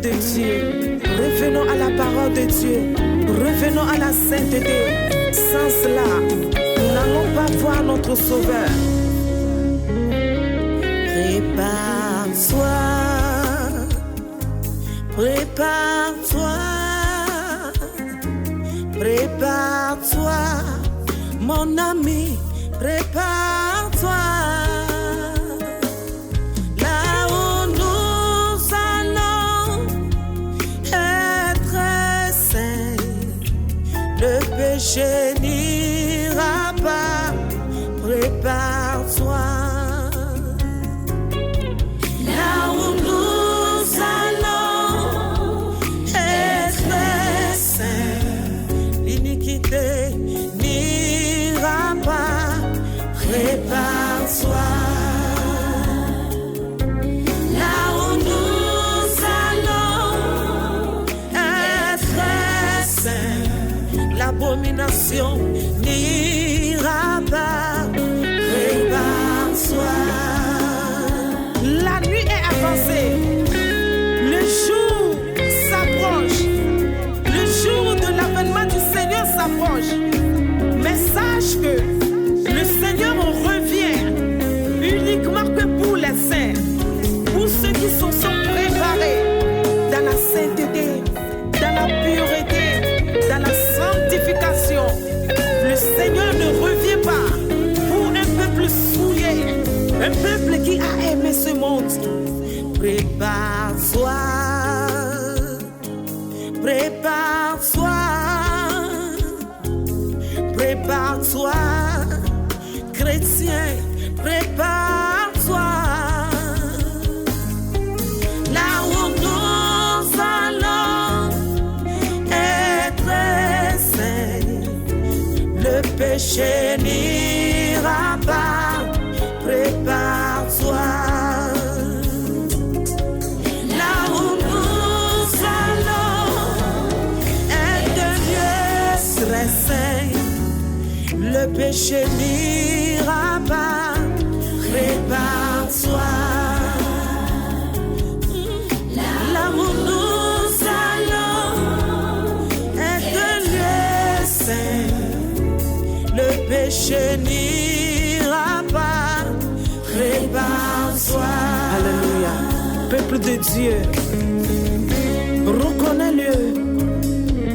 de Dieu. Revenons à la parole de Dieu. Revenons à la sainteté. Sans cela, nous n'allons pas voir notre Sauveur. Prépare-toi, prépare-toi, prépare-toi, mon ami, prépare-toi. Là où nous allons être saints, le péché n'ira pas. Prépare-toi. N'ira pas, prépare-toi. Là où nous allons être saints, l'abomination n'ira pas, prépare-toi. La nuit est avancée, le jour s'approche, le jour de l'avènement du Seigneur s'approche. Mais sache que le Seigneur revient uniquement que pour les saints, pour ceux qui se sont préparés dans la sainteté, dans la pureté, dans la sanctification. Le Seigneur ne revient pas pour un peuple souillé, un peuple qui a aimé ce monde. Prépare-toi, prépare-toi. Prépare-toi, chrétien, prépare-toi. Là où nous allons être saints, le péché n'ira pas. Prépare-toi. Là où nous allons être très saints, le péché n'ira pas, prépare-toi. Là où nous allons être lieux saints, le péché n'ira pas, prépare-toi. Alléluia. Peuple de Dieu, reconnais-le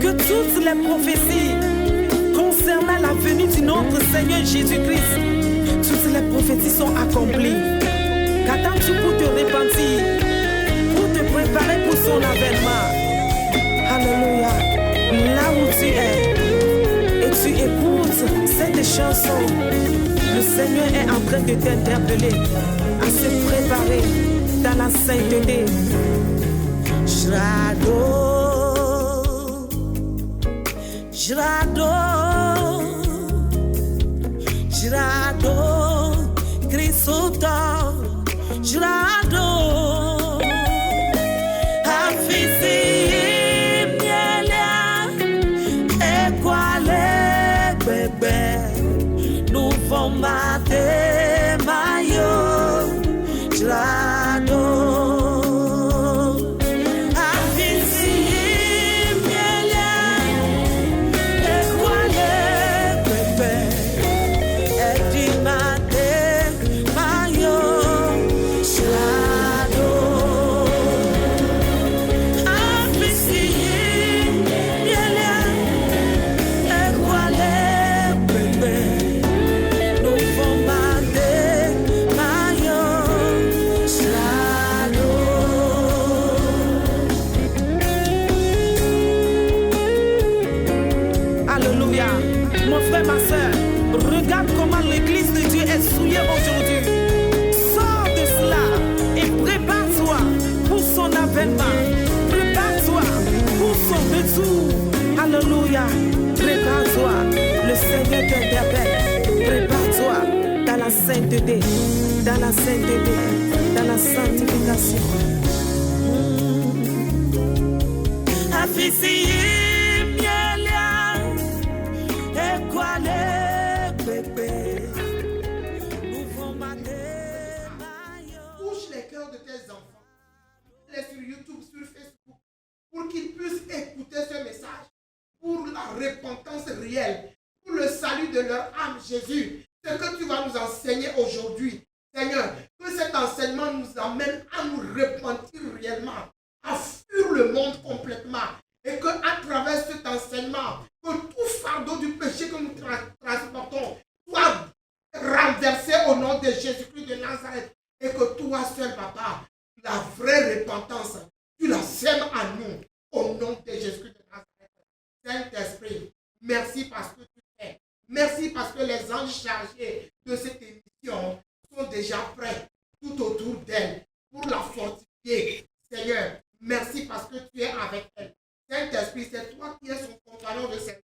que toutes les prophéties concernant la venue de notre Seigneur Jésus-Christ, toutes les prophéties sont accomplies. Qu'attends-tu pour te repentir, pour te préparer pour son avènement? Alléluia. Là où tu es et tu écoutes cette chanson, le Seigneur est en train de t'interpeller à se préparer dans la sainteté. Jrado, Jrado, Jrado, Cristo, Jrado, Afisi, Mielia, Equale, Bebe, nous vont mater, Mayo, Jrado. Mon frère, ma soeur, regarde comment l'église de Dieu est souillée aujourd'hui. Sors de cela et prépare-toi pour son avènement. Prépare-toi pour son retour. Alléluia. Prépare-toi. Le Seigneur t'interpelle. Prépare-toi dans la sainteté, dans la sainteté, dans la sanctification. Touche les cœurs de tes enfants. Les sur YouTube, sur Facebook. pour qu'ils puissent écouter ce message, pour la repentance réelle, pour le salut de leur âme, Jésus. Ce que tu vas nous enseigner aujourd'hui, Seigneur, que cet enseignement nous amène à nous repentir réellement, à fuir le monde complètement, et qu'à travers cet enseignement, que tout fardeau du péché que nous transportons soit renversé au nom de Jésus-Christ de Nazareth, et que toi seul, Papa, la vraie repentance, tu la sèmes à nous, au nom de Jésus-Christ de Nazareth. Saint-Esprit, merci parce que tu fais. Merci parce que les anges chargés de cette émission sont déjà prêts tout autour d'elle pour la fortifier. Seigneur, merci parce que tu es avec elle. Saint-Esprit, c'est toi qui es son compagnon de cette.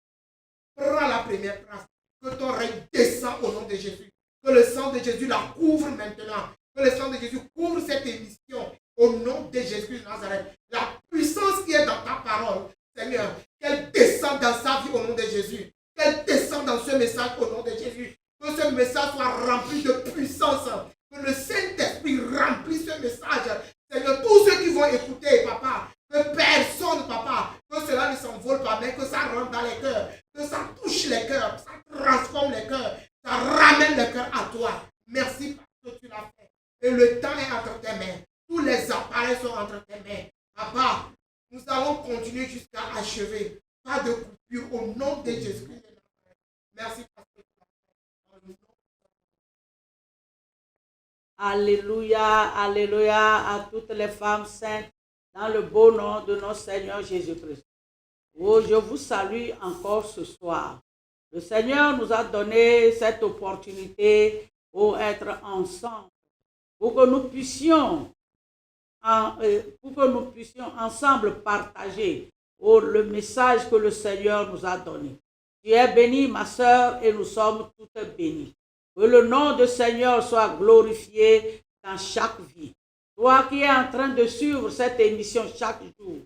Prends la première place. Que ton règne descend au nom de Jésus. Que le sang de Jésus la couvre maintenant. Que le sang de Jésus couvre cette émission au nom de Jésus de Nazareth. La puissance qui est dans ta parole, Seigneur, qu'elle descende dans sa vie au nom de Jésus. Qu'elle descende dans ce message au nom de Jésus. Que ce message soit rempli de puissance. Que le Saint-Esprit remplisse ce message. Seigneur, tous ceux qui vont écouter, Papa, que personne, Papa, que cela ne s'envole pas, mais que ça rentre dans les cœurs, que ça touche les cœurs, que ça transforme les cœurs, ça ramène les cœurs à toi. Merci parce que tu l'as fait. Et le temps est entre tes mains. Tous les appareils sont entre tes mains. Papa, nous allons continuer jusqu'à achever. Pas de coupure au nom de Jésus-Christ. Merci parce que tu l'as fait. Alléluia, alléluia à toutes les femmes saintes dans le beau nom de notre Seigneur Jésus-Christ. Oh, je vous salue encore ce soir. Le Seigneur nous a donné cette opportunité pour être ensemble, pour que nous puissions ensemble partager le message que le Seigneur nous a donné. Tu es bénie, ma sœur, et nous sommes toutes bénies. Que le nom du Seigneur soit glorifié dans chaque vie. Toi qui es en train de suivre cette émission chaque jour,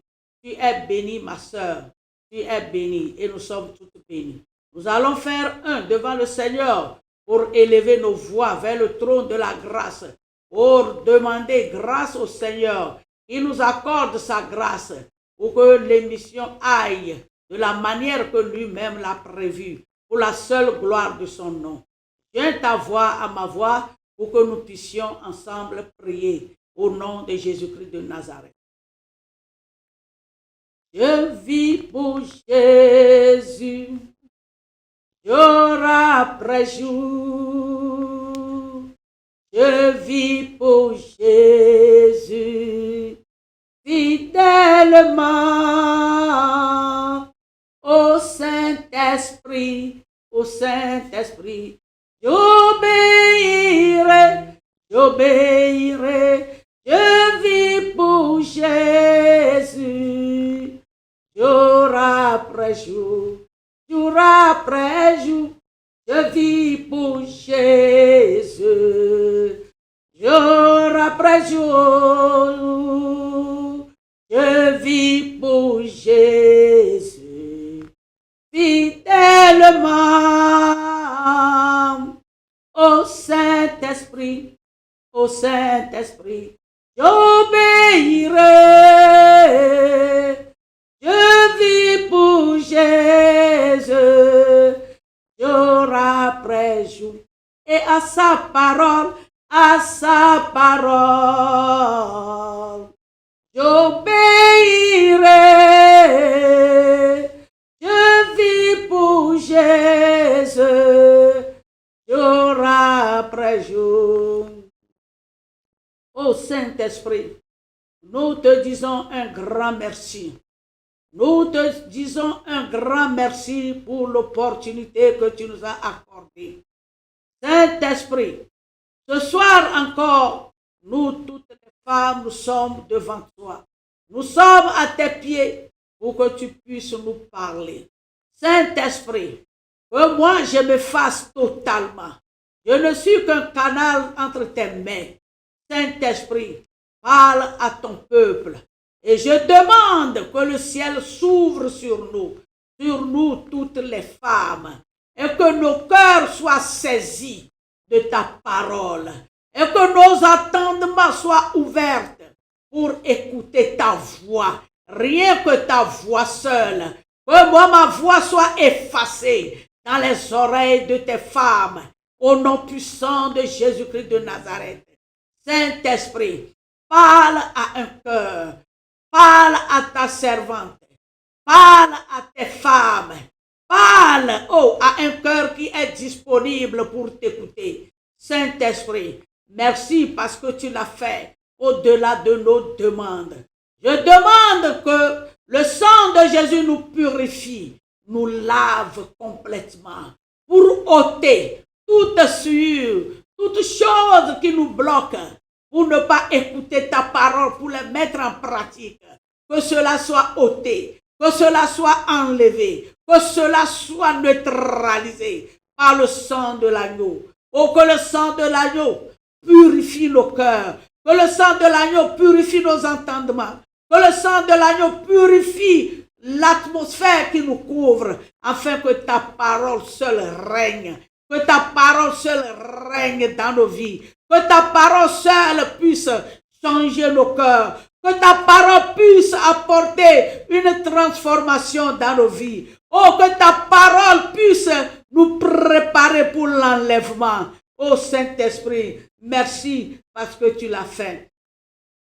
tu es bénie, ma sœur. Tu es bénie et nous sommes toutes bénies. Nous allons faire un devant le Seigneur pour élever nos voix vers le trône de la grâce, pour demander grâce au Seigneur. Il nous accorde sa grâce pour que l'émission aille de la manière que lui-même l'a prévue, pour la seule gloire de son nom. Viens ta voix à ma voix pour que nous puissions ensemble prier au nom de Jésus-Christ de Nazareth. Je vis pour Jésus, jour après jour. Je vis pour Jésus, fidèlement. Ô Saint-Esprit, ô Saint-Esprit, j'obéirai, j'obéirai. Je vis pour Jésus, jour après jour, jour après jour. Je vis pour Jésus, jour après jour. Je vis pour Jésus, fidèlement. Ô Saint-Esprit, ô Saint-Esprit, j'obéirai. Je vis pour Jésus, jour après jour. Et à sa parole, j'obéirai. Je vis pour Jésus, jour après jour. Ô Saint-Esprit, nous te disons un grand merci. Nous te disons un grand merci pour l'opportunité que tu nous as accordée. Saint-Esprit, ce soir encore, nous toutes les femmes, nous sommes devant toi. Nous sommes à tes pieds pour que tu puisses nous parler. Saint-Esprit, que moi je me fasse totalement. Je ne suis qu'un canal entre tes mains. Saint-Esprit, parle à ton peuple. Et je demande que le ciel s'ouvre sur nous toutes les femmes, et que nos cœurs soient saisis de ta parole, et que nos entendements soient ouverts pour écouter ta voix rien que ta voix seule. Que moi, ma voix soit effacée dans les oreilles de tes femmes. Au nom puissant de Jésus-Christ de Nazareth. Saint-Esprit, parle à un cœur. Parle à ta servante. Parle à tes femmes. Parle, à un cœur qui est disponible pour t'écouter. Saint-Esprit, merci parce que tu l'as fait au-delà de nos demandes. Je demande que le sang de Jésus nous purifie, nous lave complètement pour ôter toute souillure, toute chose qui nous bloque pour ne pas écouter ta parole, pour les mettre en pratique. Que cela soit ôté, que cela soit enlevé, que cela soit neutralisé par le sang de l'agneau. Oh, que le sang de l'agneau purifie nos cœurs, que le sang de l'agneau purifie nos entendements, que le sang de l'agneau purifie l'atmosphère qui nous couvre, afin que ta parole seule règne, que ta parole seule règne dans nos vies, que ta parole seule puisse changer nos cœurs, que ta parole puisse apporter une transformation dans nos vies. Oh, que ta parole puisse nous préparer pour l'enlèvement. Oh Saint-Esprit, merci parce que tu l'as fait.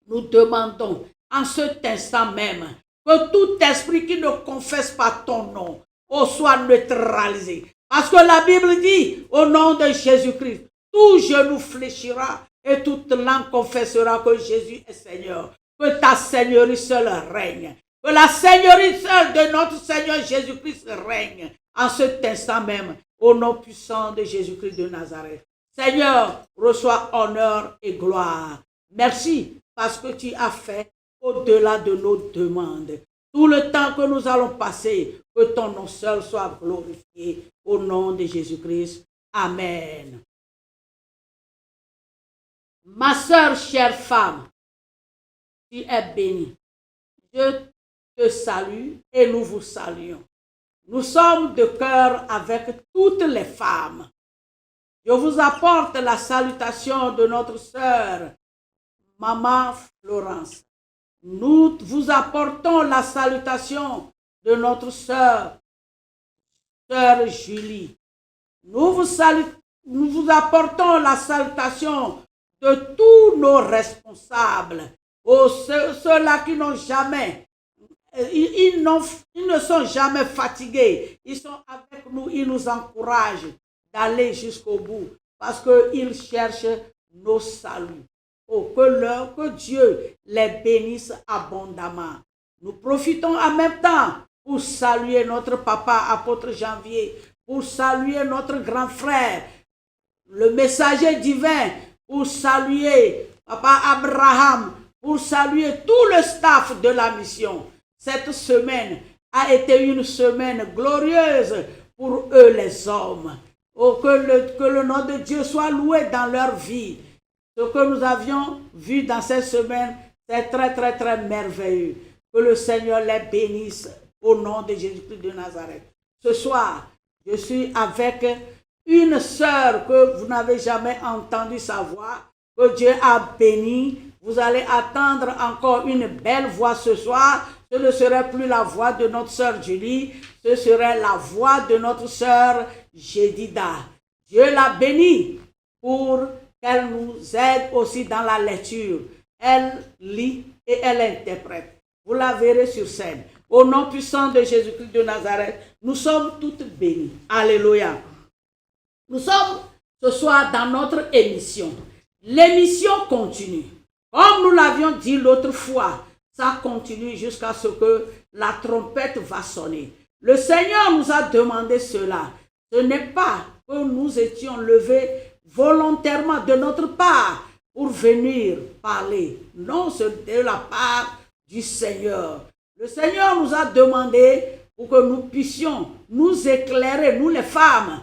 Nous demandons en cet instant même que tout esprit qui ne confesse pas ton nom, soit neutralisé. Parce que la Bible dit, au nom de Jésus-Christ, tout genou fléchira et toute langue confessera que Jésus est Seigneur. Que ta Seigneurie seule règne. Que la Seigneurie seule de notre Seigneur Jésus-Christ règne en cet instant même, au nom puissant de Jésus-Christ de Nazareth. Seigneur, reçois honneur et gloire. Merci parce que tu as fait au-delà de nos demandes. Tout le temps que nous allons passer, que ton nom seul soit glorifié au nom de Jésus-Christ. Amen. Ma sœur, chère femme, tu es bénie. Je te salue et nous vous saluons. Nous sommes de cœur avec toutes les femmes. Je vous apporte la salutation de notre sœur, Maman Florence. Nous vous apportons la salutation de notre sœur, Sœur Julie. Nous vous apportons la salutation de tous nos responsables. Ceux-là qui n'ont jamais, ils ne sont jamais fatigués. Ils sont avec nous, ils nous encouragent d'aller jusqu'au bout parce qu'ils cherchent nos saluts. Oh, que Dieu les bénisse abondamment. Nous profitons en même temps pour saluer notre papa, apôtre Janvier, pour saluer notre grand frère, le messager divin, pour saluer papa Abraham, pour saluer tout le staff de la mission. Cette semaine a été une semaine glorieuse pour eux les hommes. Oh, que le nom de Dieu soit loué dans leur vie. Ce que nous avions vu dans cette semaine, c'est très, très, très merveilleux. Que le Seigneur les bénisse au nom de Jésus-Christ de Nazareth. Ce soir, je suis avec une sœur que vous n'avez jamais entendu sa voix, que Dieu a bénie. Vous allez attendre encore une belle voix ce soir. Ce ne serait plus la voix de notre sœur Julie, ce serait la voix de notre sœur Jedida. Dieu l'a bénie pour qu'elle nous aide aussi dans la lecture. Elle lit et elle interprète. Vous la verrez sur scène. Au nom puissant de Jésus-Christ de Nazareth, nous sommes toutes bénies. Alléluia. Nous sommes ce soir dans notre émission. L'émission continue. Comme nous l'avions dit l'autre fois, ça continue jusqu'à ce que la trompette va sonner. Le Seigneur nous a demandé cela. Ce n'est pas que nous étions levés volontairement de notre part pour venir parler. Non, c'est de la part du Seigneur. Le Seigneur nous a demandé pour que nous puissions nous éclairer, nous les femmes.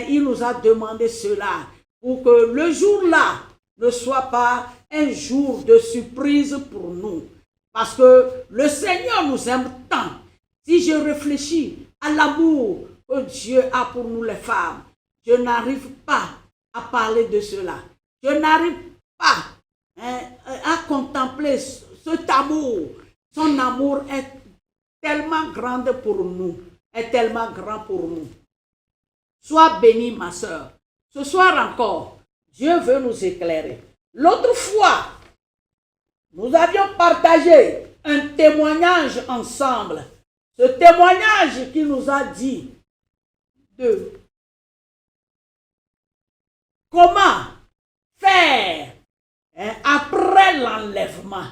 Il nous a demandé cela pour que le jour-là ne soit pas un jour de surprise pour nous. Parce que le Seigneur nous aime tant. Si je réfléchis à l'amour que Dieu a pour nous les femmes, je n'arrive pas à parler de cela. Je n'arrive pas à contempler cet amour Son amour est tellement grand pour nous, est tellement grand pour nous. Sois bénie, ma soeur. Ce soir encore, Dieu veut nous éclairer. L'autre fois, nous avions partagé un témoignage ensemble. Ce témoignage qui nous a dit de comment faire après l'enlèvement.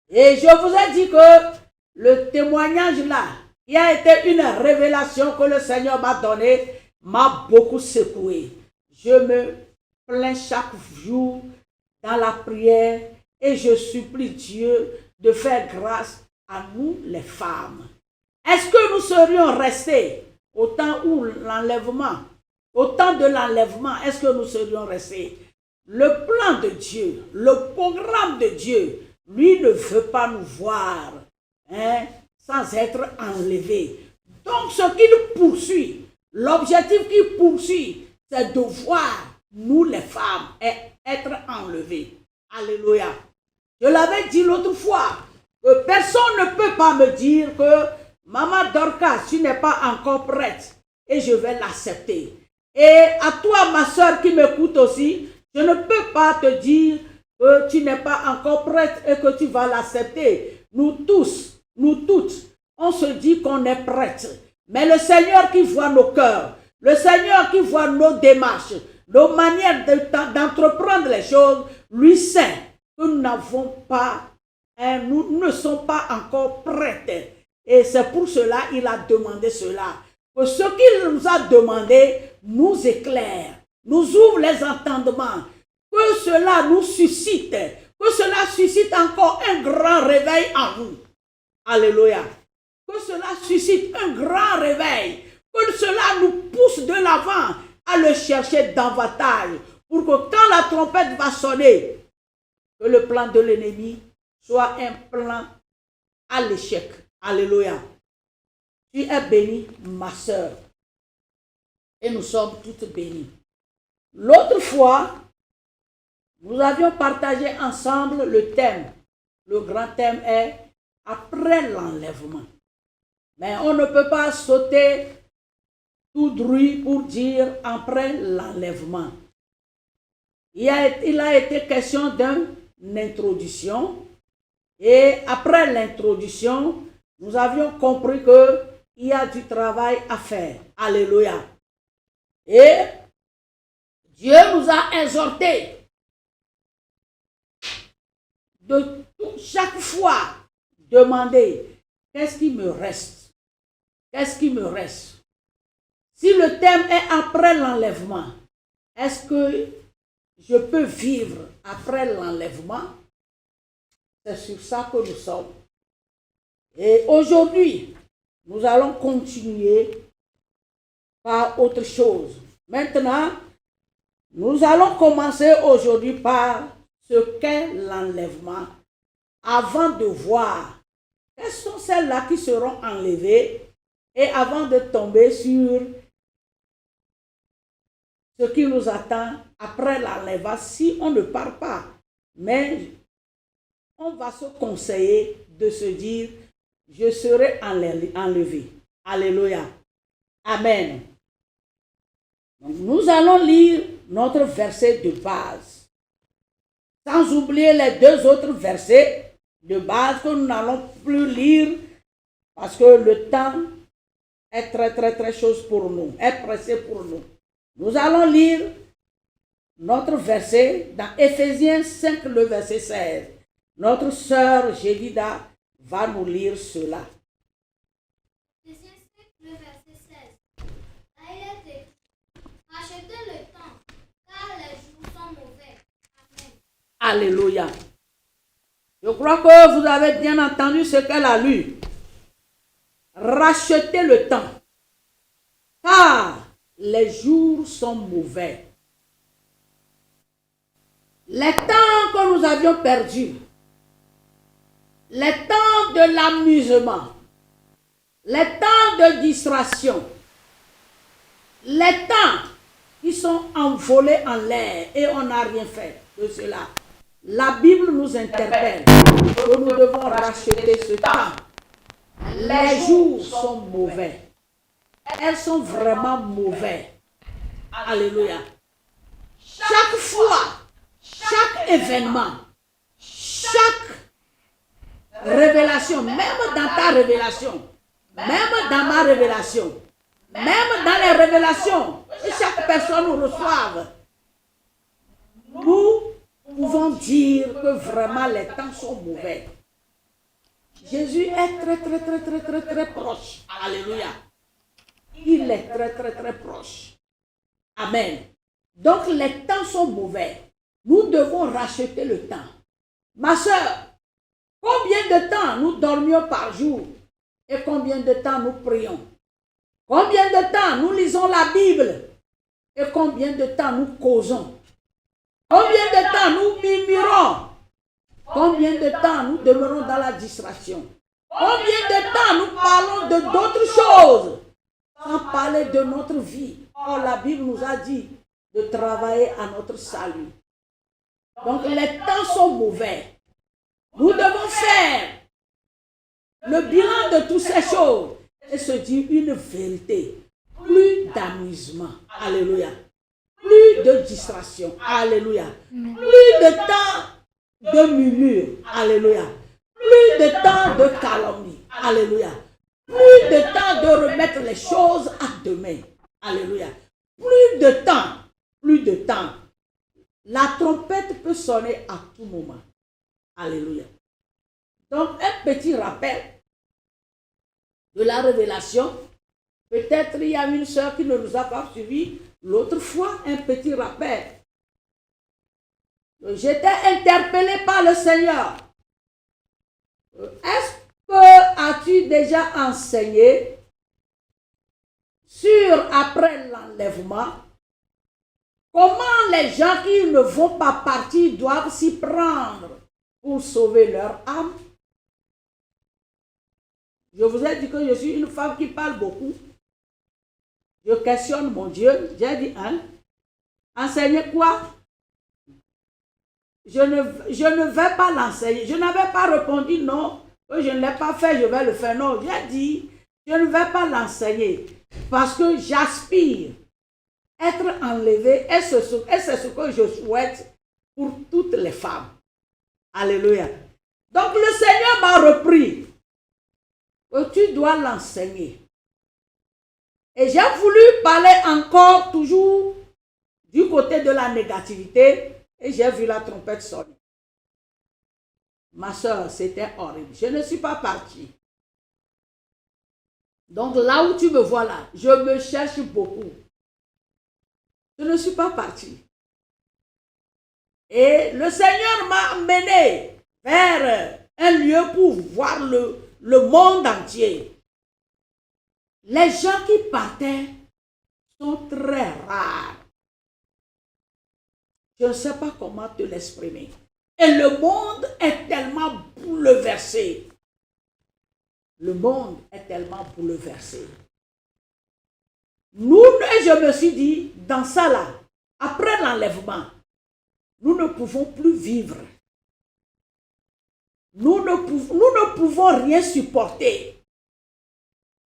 Et je vous ai dit que le témoignage là, il a été une révélation que le Seigneur m'a donnée, m'a beaucoup secoué. Je me plains chaque jour dans la prière et je supplie Dieu de faire grâce à nous les femmes. Est-ce que nous serions restés au temps où l'enlèvement, au temps de l'enlèvement, est-ce que nous serions restés? Le plan de Dieu, le programme de Dieu, lui ne veut pas nous voir sans être enlevé. Donc ce qu'il poursuit, l'objectif qu'il poursuit, c'est de voir nous les femmes être enlevées. Alléluia. Je l'avais dit l'autre fois, que personne ne peut pas me dire que Maman Dorcas, tu n'es pas encore prête et je vais l'accepter. Et à toi, ma soeur qui m'écoute aussi, je ne peux pas te dire que tu n'es pas encore prête et que tu vas l'accepter. Nous tous, nous toutes, on se dit qu'on est prête. Mais le Seigneur qui voit nos cœurs, le Seigneur qui voit nos démarches, nos manières d'entreprendre les choses, lui sait que nous n'avons pas, nous ne sommes pas encore prêtes. Et c'est pour cela qu'il a demandé cela. Que ce qu'il nous a demandé nous éclaire, nous ouvre les entendements, que cela nous suscite, que cela suscite encore un grand réveil en nous. Alléluia. Que cela suscite un grand réveil, que cela nous pousse de l'avant à le chercher davantage, pour que quand la trompette va sonner, que le plan de l'ennemi soit un plan à l'échec. Alléluia. Tu es bénie, ma soeur. Et nous sommes toutes bénies. L'autre fois, nous avions partagé ensemble le thème. Le grand thème est après l'enlèvement. Mais on ne peut pas sauter tout droit pour dire après l'enlèvement. Il a été question d'une introduction. Et après l'introduction, nous avions compris qu'il y a du travail à faire. Alléluia. Et Dieu nous a exhortés de chaque fois demander qu'est-ce qui me reste? Qu'est-ce qui me reste? Si le thème est après l'enlèvement, est-ce que je peux vivre après l'enlèvement? C'est sur ça que nous sommes. Et aujourd'hui, nous allons continuer par autre chose. Maintenant, nous allons commencer aujourd'hui par ce qu'est l'enlèvement, avant de voir quelles sont celles-là qui seront enlevées et avant de tomber sur ce qui nous attend après l'enlèvement si on ne part pas. Mais on va se conseiller de se dire, je serai enlevé. Alléluia. Amen. Donc, nous allons lire notre verset de base. Sans oublier les deux autres versets de base que nous n'allons plus lire parce que le temps est très chose pour nous, est pressé pour nous. Nous allons lire notre verset dans Éphésiens 5, le verset 16. Notre sœur Jélida va nous lire cela. Éphésiens 5, le verset 16. Là, il est écrit, rachetez le temps, car les jours sont mauvais. Amen. Alléluia. Je crois que vous avez bien entendu ce qu'elle a lu. Rachetez le temps, car les jours sont mauvais. Les temps que nous avions perdus, les temps de l'amusement, les temps de distraction, les temps qui sont envolés en l'air et on n'a rien fait de cela. La Bible nous interpelle que nous devons racheter ce temps. Les jours sont mauvais. Elles sont vraiment mauvais. Alléluia. Chaque fois, chaque événement, chaque révélation, même dans ta révélation, même dans ma révélation, même dans les révélations que chaque personne reçoive, nous pouvons dire que vraiment les temps sont mauvais. Jésus est très proche. Alléluia. Il est très proche. Amen. Donc les temps sont mauvais. Nous devons racheter le temps. Ma soeur, combien de temps nous dormions par jour et combien de temps nous prions? Combien de temps nous lisons la Bible et combien de temps nous causons? Combien de temps nous murmurons? Combien de temps nous demeurons dans la distraction? Combien de temps nous parlons de d'autres choses sans parler de notre vie? Or, la Bible nous a dit de travailler à notre salut. Donc, les temps sont mauvais. Nous devons faire le bilan de toutes ces choses et se dire une vérité. Plus d'amusement. Alléluia. Plus de distraction. Alléluia. Plus de temps de murmure. Alléluia. Plus de temps de calomnie. Alléluia. Plus de temps de remettre les choses à demain. Alléluia. Plus de temps. Plus de temps. La trompette peut sonner à tout moment. Alléluia. Donc, un petit rappel de la révélation. Peut-être il y a une sœur qui ne nous a pas suivis l'autre fois, un petit rappel. J'étais interpellé par le Seigneur. Est-ce que as-tu déjà enseigné sur après l'enlèvement comment les gens qui ne vont pas partir doivent s'y prendre pour sauver leur âme? Je vous ai dit que je suis une femme qui parle beaucoup. Je questionne mon Dieu. J'ai dit, hein? Enseigner quoi? Je ne vais pas l'enseigner. Je n'avais pas répondu non. Je ne l'ai pas fait, je vais le faire. Non, j'ai dit, je ne vais pas l'enseigner. Parce que j'aspire être enlevé. Et c'est ce que je souhaite pour toutes les femmes. Alléluia. Donc le Seigneur m'a repris. Que tu dois l'enseigner. Et j'ai voulu parler encore toujours du côté de la négativité et j'ai vu la trompette sonner. Ma soeur, c'était horrible. Je ne suis pas partie. Donc là où tu me vois là, je me cherche beaucoup. Je ne suis pas partie. Et le Seigneur m'a amené vers un lieu pour voir le monde entier. Les gens qui partaient sont très rares. Je ne sais pas comment te l'exprimer. Et le monde est tellement bouleversé. Le monde est tellement bouleversé. Nous, je me suis dit, dans ça là, après l'enlèvement, nous ne pouvons plus vivre. Nous ne pouvons rien supporter.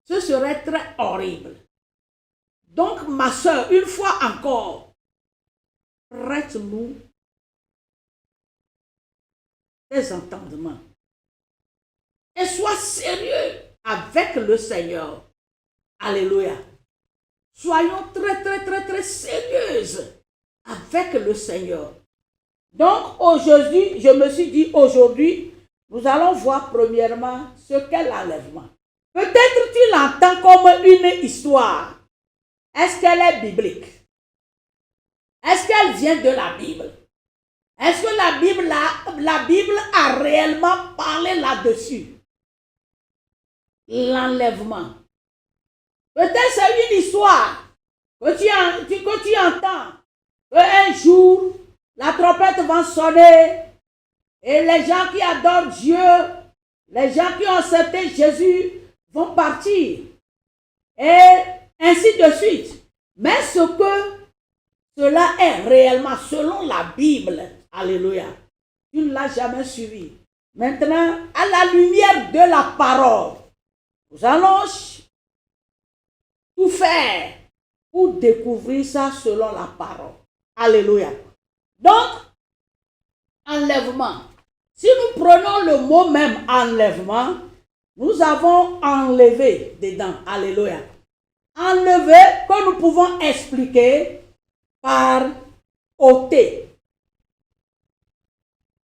Ce serait très horrible. Donc, ma soeur, une fois encore, prête-nous des entendements. Et sois sérieux avec le Seigneur. Alléluia. Soyons très sérieuses avec le Seigneur. Donc, aujourd'hui, je me suis dit, aujourd'hui, nous allons voir premièrement ce qu'est l'enlèvement. Peut-être tu l'entends comme une histoire. Est-ce qu'elle est biblique? Est-ce qu'elle vient de la Bible? Est-ce que la Bible a réellement parlé là-dessus? L'enlèvement. Peut-être c'est une histoire que tu entends. Un jour, la trompette va sonner et les gens qui adorent Dieu, les gens qui ont accepté Jésus vont partir. Et ainsi de suite. Mais ce que cela est réellement selon la Bible, alléluia, Tu ne l'as jamais suivi. Maintenant, à la lumière de la parole, nous allons tout faire pour découvrir ça selon la parole. Alléluia. Donc, enlèvement. Si nous prenons le mot même enlèvement, nous avons enlevé dedans. Alléluia. Enlever que nous pouvons expliquer par ôter.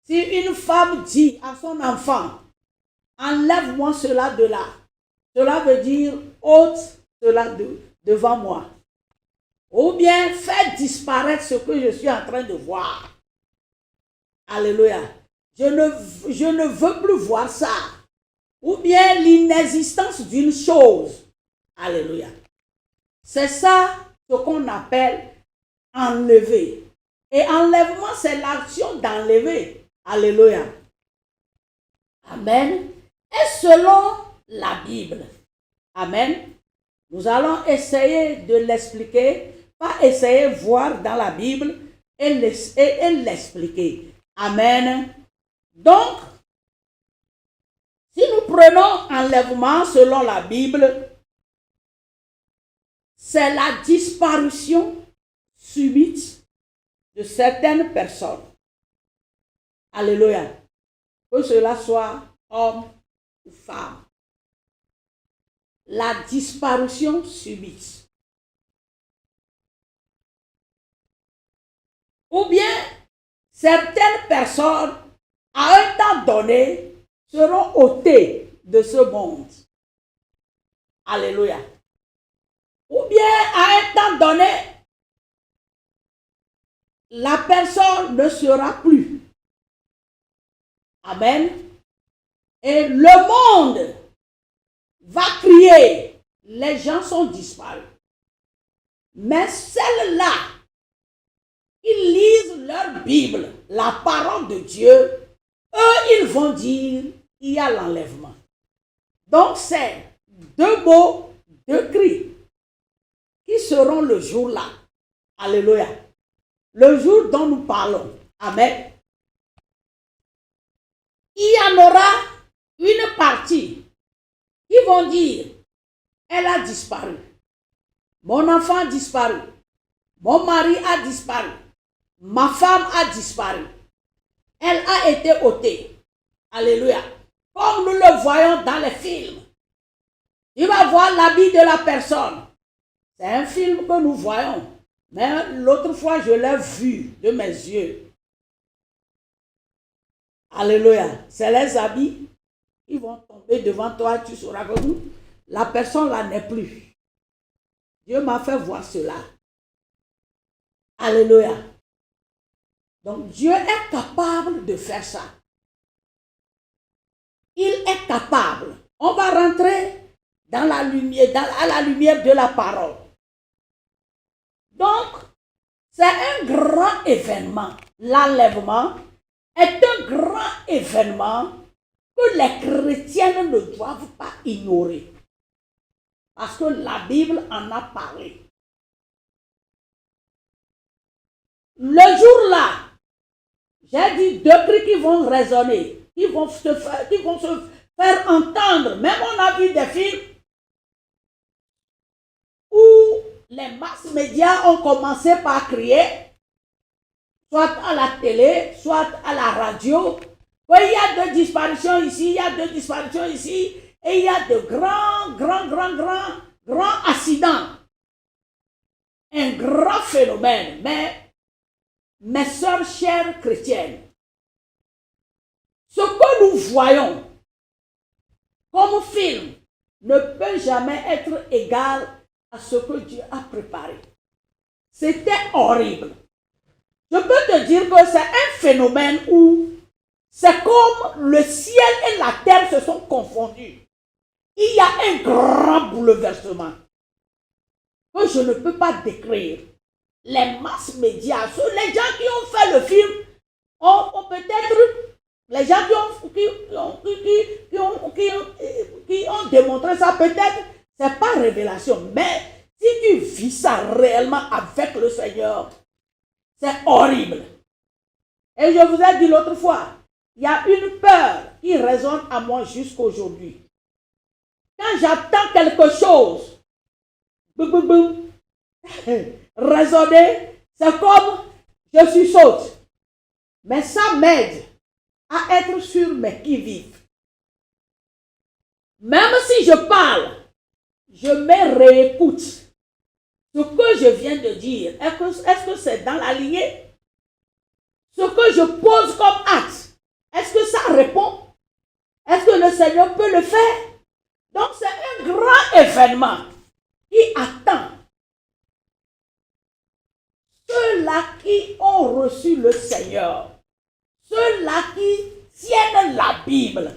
Si une femme dit à son enfant, enlève-moi cela de là, cela veut dire ôte cela devant moi. Ou bien fais disparaître ce que je suis en train de voir. Alléluia. Je ne veux plus voir ça. Ou bien l'inexistence d'une chose. Alléluia. C'est ça ce qu'on appelle enlever. Et enlèvement, c'est l'action d'enlever. Alléluia. Amen. Et selon la Bible. Amen. Nous allons essayer de l'expliquer. Pas essayer de voir dans la Bible et l'expliquer. Amen. Donc, si nous prenons enlèvement selon la Bible, c'est la disparition subite de certaines personnes. Alléluia. Que cela soit homme ou femme. La disparition subite. Ou bien, certaines personnes, à un temps donné, seront ôtées de ce monde. Alléluia. Ou bien, à un temps donné, la personne ne sera plus. Amen. Et le monde va crier, les gens sont disparus. Mais celles-là, ils lisent leur Bible, la parole de Dieu, eux, ils vont dire, il y a l'enlèvement. Donc, c'est deux mots, deux cris qui seront le jour-là. Alléluia. Le jour dont nous parlons. Amen. Il y en aura une partie qui vont dire, elle a disparu. Mon enfant a disparu. Mon mari a disparu. Ma femme a disparu. Elle a été ôtée. Alléluia. Comme nous le voyons dans les films. Tu vas voir l'habit de la personne. C'est un film que nous voyons. Mais l'autre fois, je l'ai vu de mes yeux. Alléluia. C'est les habits qui vont tomber devant toi. Tu sauras que la personne là n'est plus. Dieu m'a fait voir cela. Alléluia. Donc Dieu est capable de faire ça. Il est capable. On va rentrer dans la lumière, à la lumière de la parole. Donc, c'est un grand événement. L'enlèvement est un grand événement que les chrétiens ne doivent pas ignorer. Parce que la Bible en a parlé. Le jour-là, j'ai dit deux cris qui vont résonner, qui vont se faire entendre. Même on a vu des films où les masses médias ont commencé par crier, soit à la télé, soit à la radio. Oui, il y a deux disparitions ici, il y a deux disparitions ici, et il y a de grands accidents. Un grand phénomène. Mais mes sœurs chères chrétiennes, ce que nous voyons comme film ne peut jamais être égal à ce que Dieu a préparé. C'était horrible. Je peux te dire que c'est un phénomène où c'est comme le ciel et la terre se sont confondus. Il y a un grand bouleversement que je ne peux pas décrire. Les masses médias, les gens qui ont fait le film, ont peut-être, les gens qui ont démontré ça, peut-être, c'est pas révélation. Mais si tu vis ça réellement avec le Seigneur, c'est horrible. Et je vous ai dit l'autre fois, il y a une peur qui résonne à moi jusqu'aujourd'hui. Quand j'attends quelque chose, boum, boum, boum, résonner, c'est comme je suis saute. Mais ça m'aide à être sur mes qui-vive. Même si je parle, je me réécoute. Ce que je viens de dire, est-ce que c'est dans la lignée? Ce que je pose comme acte, est-ce que ça répond? Est-ce que le Seigneur peut le faire? Donc c'est un grand événement qui attend ceux-là qui ont reçu le Seigneur, ceux-là qui tiennent la Bible,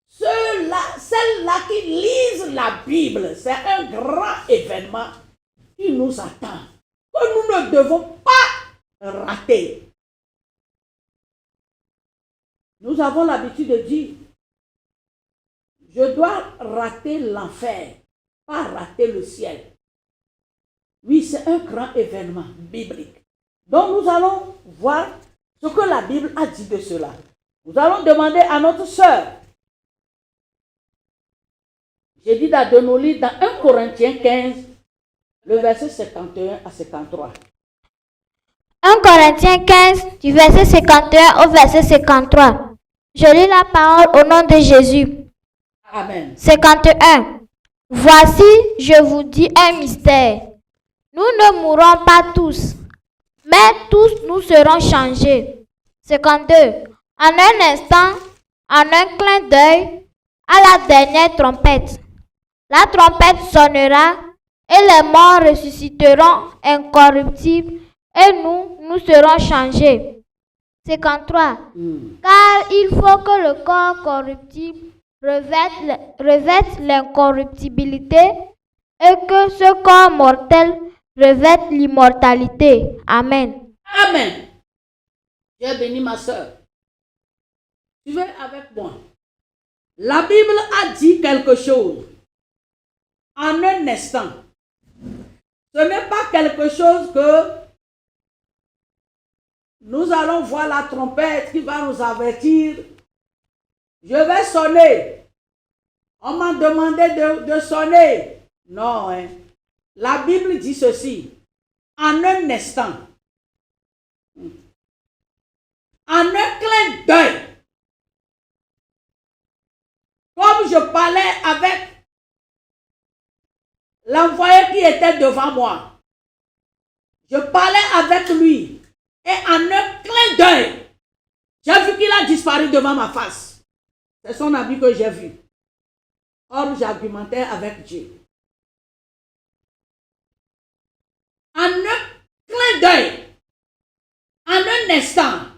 celles-là qui lisent la Bible. C'est un grand événement qui nous attend, que nous ne devons pas rater. Nous avons l'habitude de dire, je dois rater l'enfer, pas rater le ciel. Oui, c'est un grand événement biblique. Donc nous allons voir ce que la Bible a dit de cela. Nous allons demander à notre sœur. J'ai dit de nous lire dans 1 Corinthiens 15, le verset 51 à 53. 1 Corinthiens 15, du verset 51 au verset 53. Je lis la parole au nom de Jésus. Amen. 51. Voici, je vous dis un mystère. Nous ne mourrons pas tous, mais tous nous serons changés. 52. En un instant, en un clin d'œil, à la dernière trompette. La trompette sonnera et les morts ressusciteront incorruptibles et nous serons changés. 53. Car il faut que le corps corruptible revête l'incorruptibilité et que ce corps mortel revête l'immortalité. Amen. Amen. J'ai béni ma soeur. Tu veux avec moi? La Bible a dit quelque chose en un instant. Ce n'est pas quelque chose que nous allons voir la trompette qui va nous avertir. Je vais sonner. On m'a demandé de sonner. Non, hein. La Bible dit ceci. En un instant. En un clin d'œil. Comme je parlais avec l'envoyé qui était devant moi. Je parlais avec lui. Et en un clin d'œil, j'ai vu qu'il a disparu devant ma face. C'est son habit que j'ai vu. Or, j'argumentais avec Dieu. En un clin d'œil, en un instant,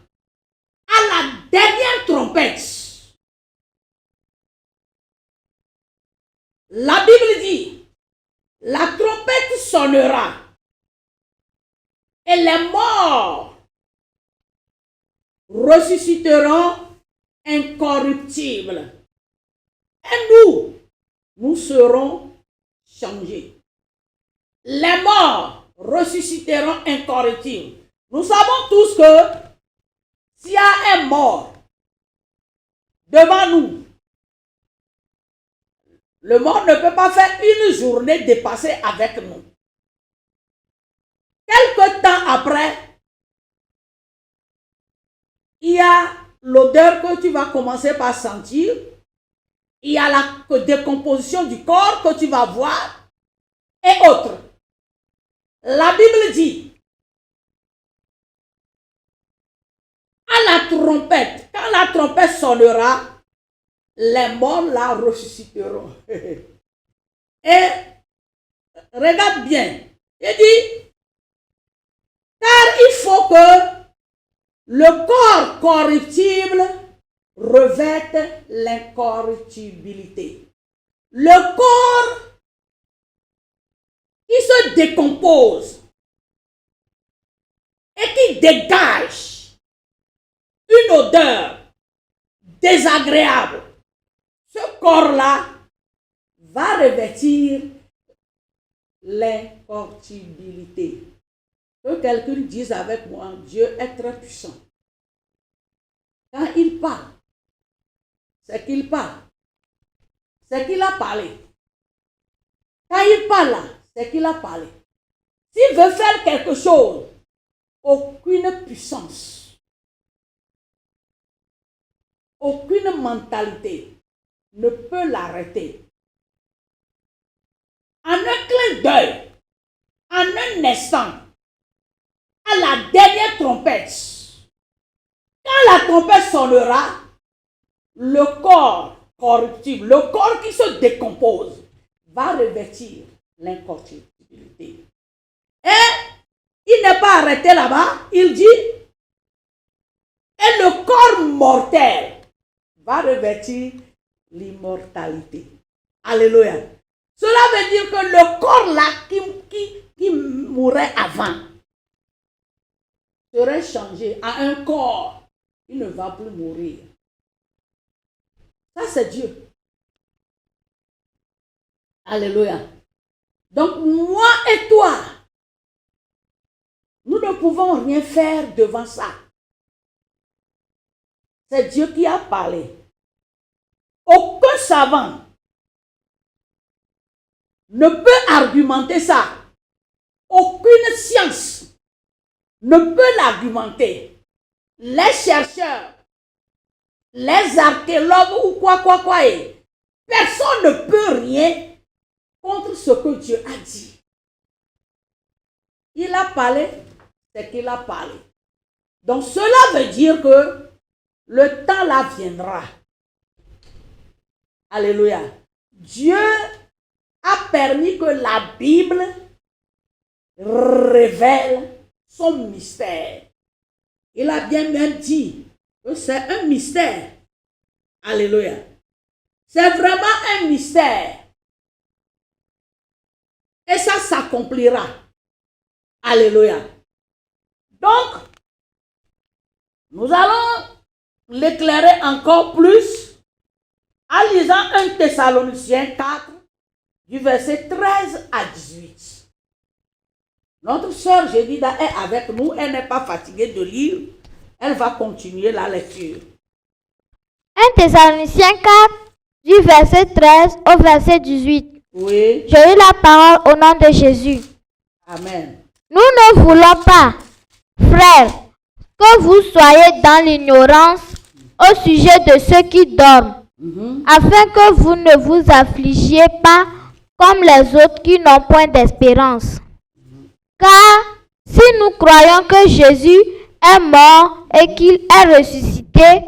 à la dernière trompette, la Bible dit, la trompette sonnera et les morts ressusciteront incorruptibles. Et nous serons changés. Les morts ressusciteront incorruptibles. Nous savons tous que s'il y a un mort devant nous, le mort ne peut pas faire une journée dépassée avec nous. Quelque temps après, il y a l'odeur que tu vas commencer par sentir. Il y a la décomposition du corps que tu vas voir et autres. La Bible dit, à la trompette, quand la trompette sonnera, les morts la ressusciteront. Et regarde bien, il dit, car il faut que le corps corruptible revête l'incorruptibilité. Le corps qui se décompose et qui dégage une odeur désagréable, ce corps-là va revêtir l'incorruptibilité. Que quelqu'un dise avec moi, Dieu est très puissant. Quand il parle, c'est qu'il parle. C'est qu'il a parlé. Quand il parle là, c'est qu'il a parlé. S'il veut faire quelque chose, aucune puissance, aucune mentalité ne peut l'arrêter. En un clin d'œil, en un instant, à la dernière trompette, quand la trompette sonnera, le corps corruptible, le corps qui se décompose, va revêtir l'incorruptibilité. Et il n'est pas arrêté là-bas, il dit, et le corps mortel va revêtir l'immortalité. Alléluia. Cela veut dire que le corps là qui mourait avant serait changé à un corps qui ne va plus mourir. Ça, c'est Dieu. Alléluia. Donc, moi et toi, nous ne pouvons rien faire devant ça. C'est Dieu qui a parlé. Aucun savant ne peut argumenter ça. Aucune science ne peut l'argumenter. Les chercheurs, les archéologues ou quoi, personne ne peut rien contre ce que Dieu a dit. Il a parlé, c'est qu'il a parlé. Donc cela veut dire que le temps là viendra. Alléluia. Dieu a permis que la Bible révèle son mystère. Il a bien même dit que c'est un mystère. Alléluia. C'est vraiment un mystère. Et ça s'accomplira. Alléluia. Donc, nous allons l'éclairer encore plus en lisant 1 Thessaloniciens 4, du verset 13 à 18. Notre sœur Jedida est avec nous, elle n'est pas fatiguée de lire, elle va continuer la lecture. 1 Thessaloniciens 4, du verset 13 au verset 18. Oui. Je lis la parole au nom de Jésus. Amen. Nous ne voulons pas, frères, que vous soyez dans l'ignorance au sujet de ceux qui dorment, afin que vous ne vous affligiez pas comme les autres qui n'ont point d'espérance. Car si nous croyons que Jésus est mort et qu'il est ressuscité,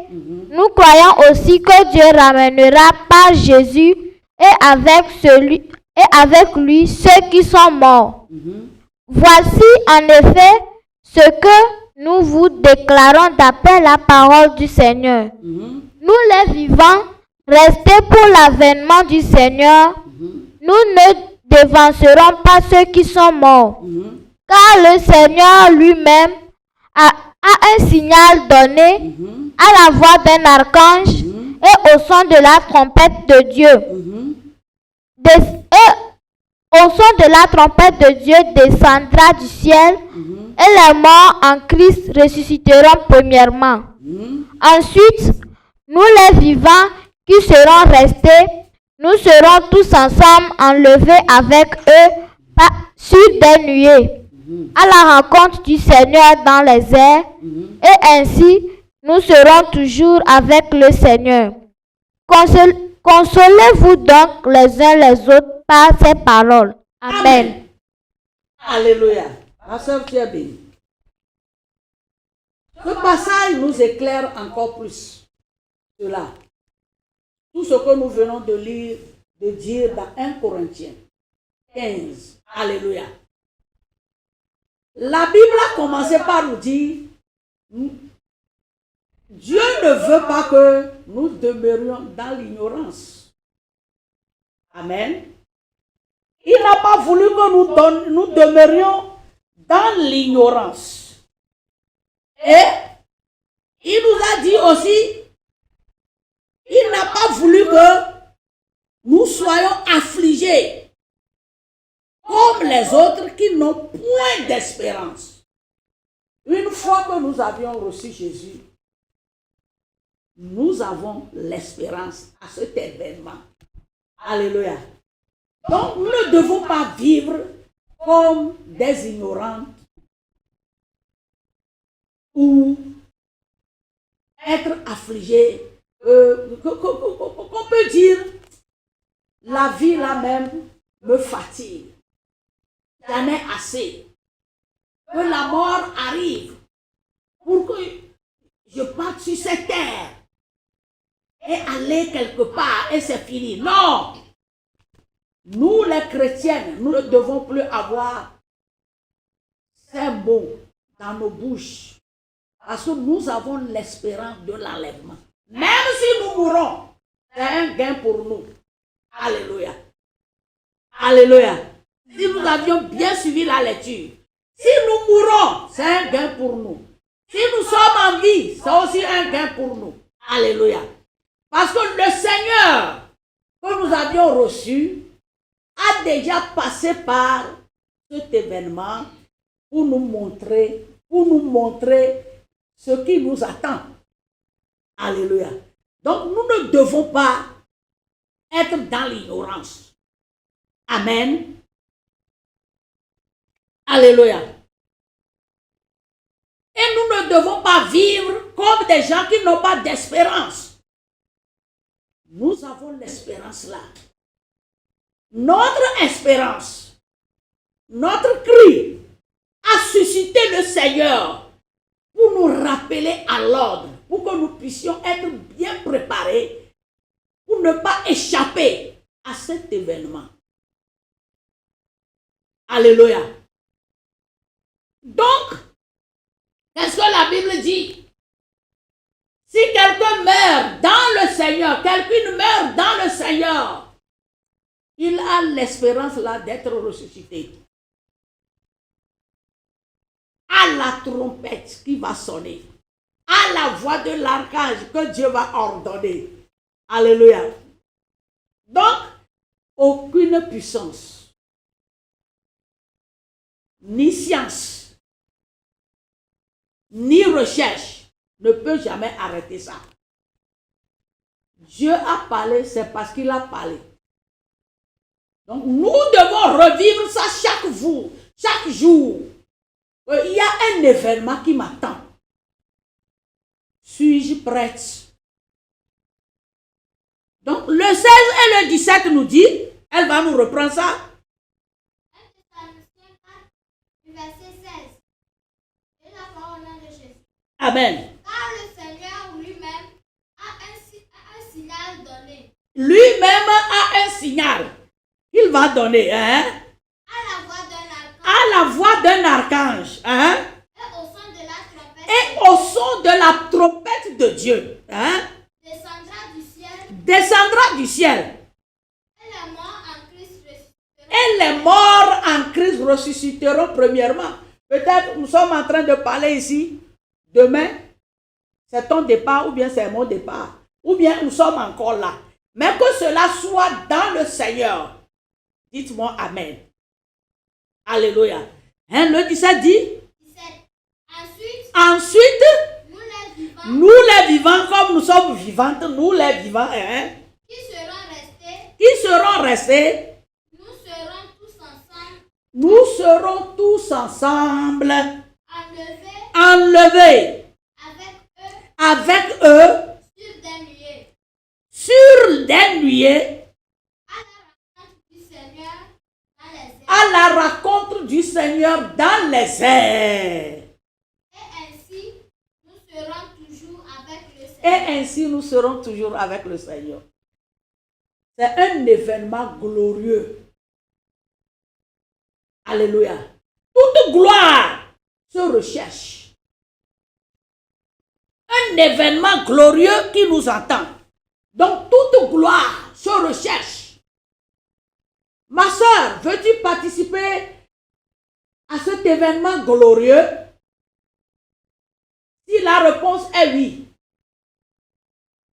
nous croyons aussi que Dieu ramènera par Jésus et avec lui ceux qui sont morts. Voici en effet ce que nous vous déclarons d'après la parole du Seigneur. Nous les vivants, restés pour l'avènement du Seigneur, nous ne devancerons pas ceux qui sont morts. Car le Seigneur lui-même a un signal donné à la voix d'un archange et au son de la trompette de Dieu. Au son de la trompette de Dieu descendra du ciel et les morts en Christ ressusciteront premièrement. Ensuite, nous les vivants qui serons restés, nous serons tous ensemble enlevés avec eux sur des nuées à la rencontre du Seigneur dans les airs, et ainsi nous serons toujours avec le Seigneur. Consolez-vous donc les uns les autres par ces paroles. Amen. Alléluia. Ma soeur, tu es bénie. Ce passage nous éclaire encore plus cela. Tout ce que nous venons de lire, de dire dans 1 Corinthiens 15. Alléluia. La Bible a commencé par nous dire, Dieu ne veut pas que nous demeurions dans l'ignorance. Amen. Il n'a pas voulu que nous demeurions dans l'ignorance. Et il nous a dit aussi, il n'a pas voulu que nous soyons affligés comme les autres qui n'ont point d'espérance. Une fois que nous avions reçu Jésus, nous avons l'espérance à cet événement. Alléluia. Donc, nous ne devons pas vivre comme des ignorantes ou être affligés. Qu'on peut dire, la vie là-même me fatigue. J'en ai assez. Que la mort arrive pour que je parte sur cette terre et aller quelque part et c'est fini. Non! Nous les chrétiennes, nous ne devons plus avoir ces mots dans nos bouches parce que nous avons l'espérance de l'enlèvement. Même si nous mourons, c'est un gain pour nous. Alléluia. Alléluia. Si nous avions bien suivi la lecture, si nous mourons, c'est un gain pour nous. Si nous sommes en vie, c'est aussi un gain pour nous. Alléluia. Parce que le Seigneur que nous avions reçu a déjà passé par cet événement pour nous montrer ce qui nous attend. Alléluia. Donc nous ne devons pas être dans l'ignorance. Amen. Alléluia. Et nous ne devons pas vivre comme des gens qui n'ont pas d'espérance. Nous avons l'espérance là. Notre espérance, notre cri a suscité le Seigneur pour nous rappeler à l'ordre, pour que nous puissions être bien préparés, pour ne pas échapper à cet événement. Alléluia. Donc, qu'est-ce que la Bible dit? Si quelqu'un meurt dans le Seigneur, quelqu'un meurt dans le Seigneur, il a l'espérance là d'être ressuscité. À la trompette qui va sonner, à la voix de l'archange que Dieu va ordonner. Alléluia. Donc, aucune puissance, ni science, ni recherche ne peut jamais arrêter ça. Dieu a parlé, c'est parce qu'il a parlé. Donc, nous devons revivre ça chaque jour. Il y a un événement qui m'attend. Suis-je prête? Donc, le 16 et le 17 nous dit, elle va nous reprendre ça. Amen. Car le Seigneur lui-même a un signal donné. Lui-même a un signal qu'il va donner. Hein? À la voix d'un archange. Hein? Et au son de la trompette de Dieu. Hein? Descendra du ciel. Et les morts en Christ ressusciteront premièrement. Peut-être nous sommes en train de parler ici. Demain, c'est ton départ ou bien c'est mon départ. Ou bien nous sommes encore là. Mais que cela soit dans le Seigneur. Dites-moi Amen. Alléluia. Hein, le 17 dit. Ensuite, nous les vivants, comme nous sommes vivantes, nous les vivants, hein, qui seront restés, nous serons tous ensemble enlevés avec eux sur des nuées à la rencontre du Seigneur dans les airs. Et ainsi nous serons toujours avec le Seigneur. C'est un événement glorieux. Alléluia. Toute gloire se recherche. Un événement glorieux qui nous attend. Donc toute gloire se recherche. Ma soeur, veux-tu participer à cet événement glorieux? Si la réponse est oui,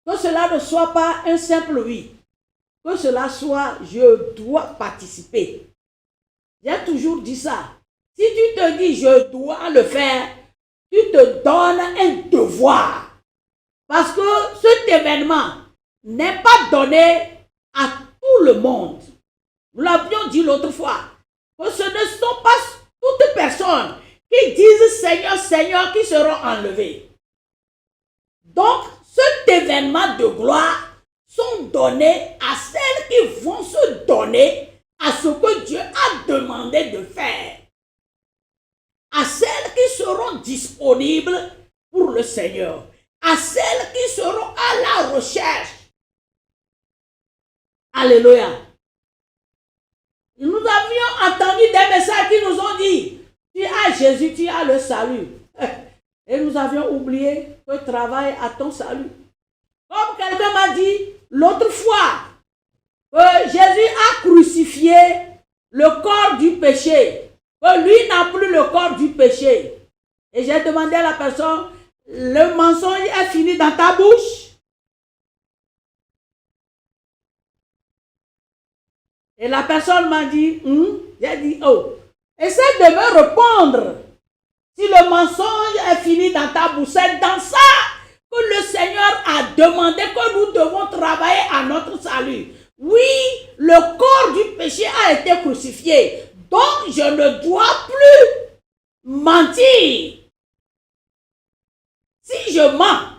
que cela ne soit pas un simple oui, que cela soit je dois participer. J'ai toujours dit ça. Si tu te dis je dois le faire, tu te donnes un devoir. Parce que cet événement n'est pas donné à tout le monde. Nous l'avions dit l'autre fois, que ce ne sont pas toutes personnes qui disent Seigneur, Seigneur qui seront enlevées. Donc, cet événement de gloire sont donnés à celles qui vont se donner à ce que Dieu a demandé de faire. À celles qui seront disponibles pour le Seigneur. À celles qui seront à la recherche. Alléluia. Nous avions entendu des messages qui nous ont dit, tu as Jésus, tu as le salut. Et nous avions oublié que travaille à ton salut. Comme quelqu'un m'a dit l'autre fois, que Jésus a crucifié le corps du péché. Que lui n'a plus le corps du péché. Et j'ai demandé à la personne, le mensonge est fini dans ta bouche? Et la personne m'a dit, j'ai dit, oh, essaie de me répondre. Si le mensonge est fini dans ta bouche, c'est dans ça que le Seigneur a demandé que nous devons travailler à notre salut. Oui, le corps du péché a été crucifié. Donc, je ne dois plus mentir. Si je mens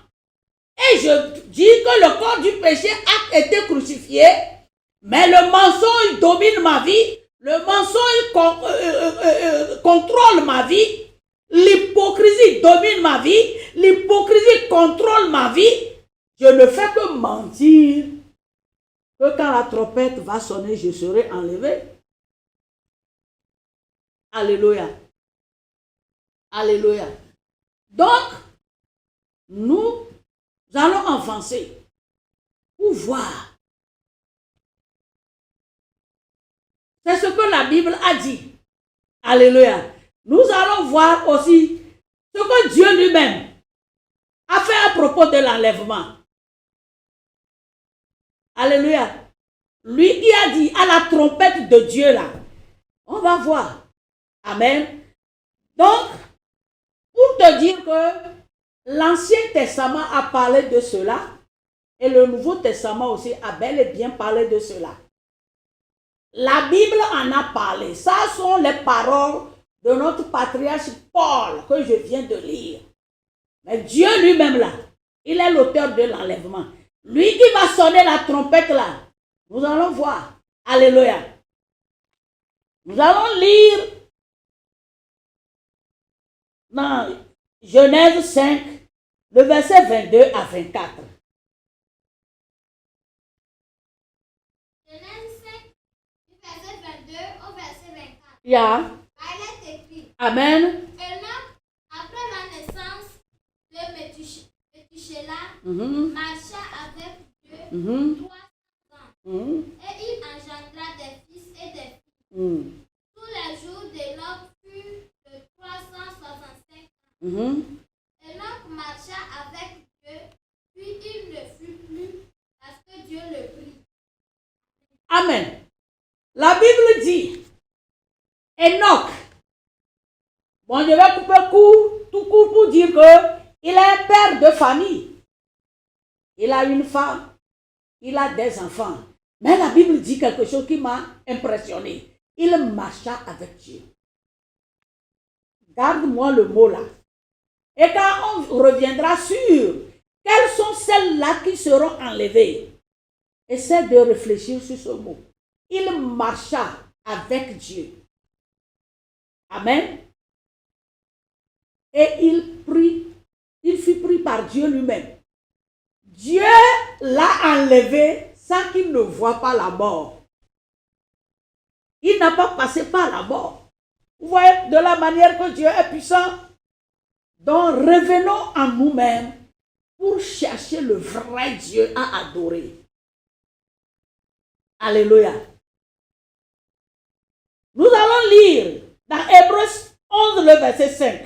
et je dis que le corps du péché a été crucifié, mais le mensonge domine ma vie, le mensonge contrôle ma vie, l'hypocrisie domine ma vie, l'hypocrisie contrôle ma vie, je ne fais que mentir que quand la trompette va sonner, je serai enlevé. Alléluia. Alléluia. Donc, nous allons avancer pour voir. C'est ce que la Bible a dit. Alléluia. Nous allons voir aussi ce que Dieu lui-même a fait à propos de l'enlèvement. Alléluia. Lui qui a dit à la trompette de Dieu là. On va voir. Amen. Donc, pour te dire que l'Ancien Testament a parlé de cela et le Nouveau Testament aussi a bel et bien parlé de cela. La Bible en a parlé. Ça sont les paroles de notre patriarche Paul que je viens de lire. Mais Dieu lui-même là, il est l'auteur de l'enlèvement. Lui qui va sonner la trompette là, nous allons voir. Alléluia. Nous allons lire dans Genèse 5, le verset 22 à 24. Genèse 5, du verset 22 au verset 24. Yeah. Il est écrit. Amen. Enoch, après la naissance de Métusélah, marcha avec Dieu 300 ans. Et il engendra des fils et des filles. Tous les jours d'Enoch furent de 365 ans. Enoch marcha avec Dieu, puis il ne fut plus parce que Dieu le prit. Amen. La Bible dit, Enoch, bon, je vais couper tout court pour dire qu'il est un père de famille. Il a une femme, il a des enfants. Mais la Bible dit quelque chose qui m'a impressionné. Il marcha avec Dieu. Garde-moi le mot là. Et quand on reviendra sur quelles sont celles-là qui seront enlevées, essaie de réfléchir sur ce mot. Il marcha avec Dieu. Amen. Et il fut pris par Dieu lui-même. Dieu l'a enlevé sans qu'il ne voie pas la mort. Il n'a pas passé par la mort. Vous voyez, de la manière que Dieu est puissant. Donc, revenons en nous-mêmes pour chercher le vrai Dieu à adorer. Alléluia. Nous allons lire dans Hébreux 11, le verset 5.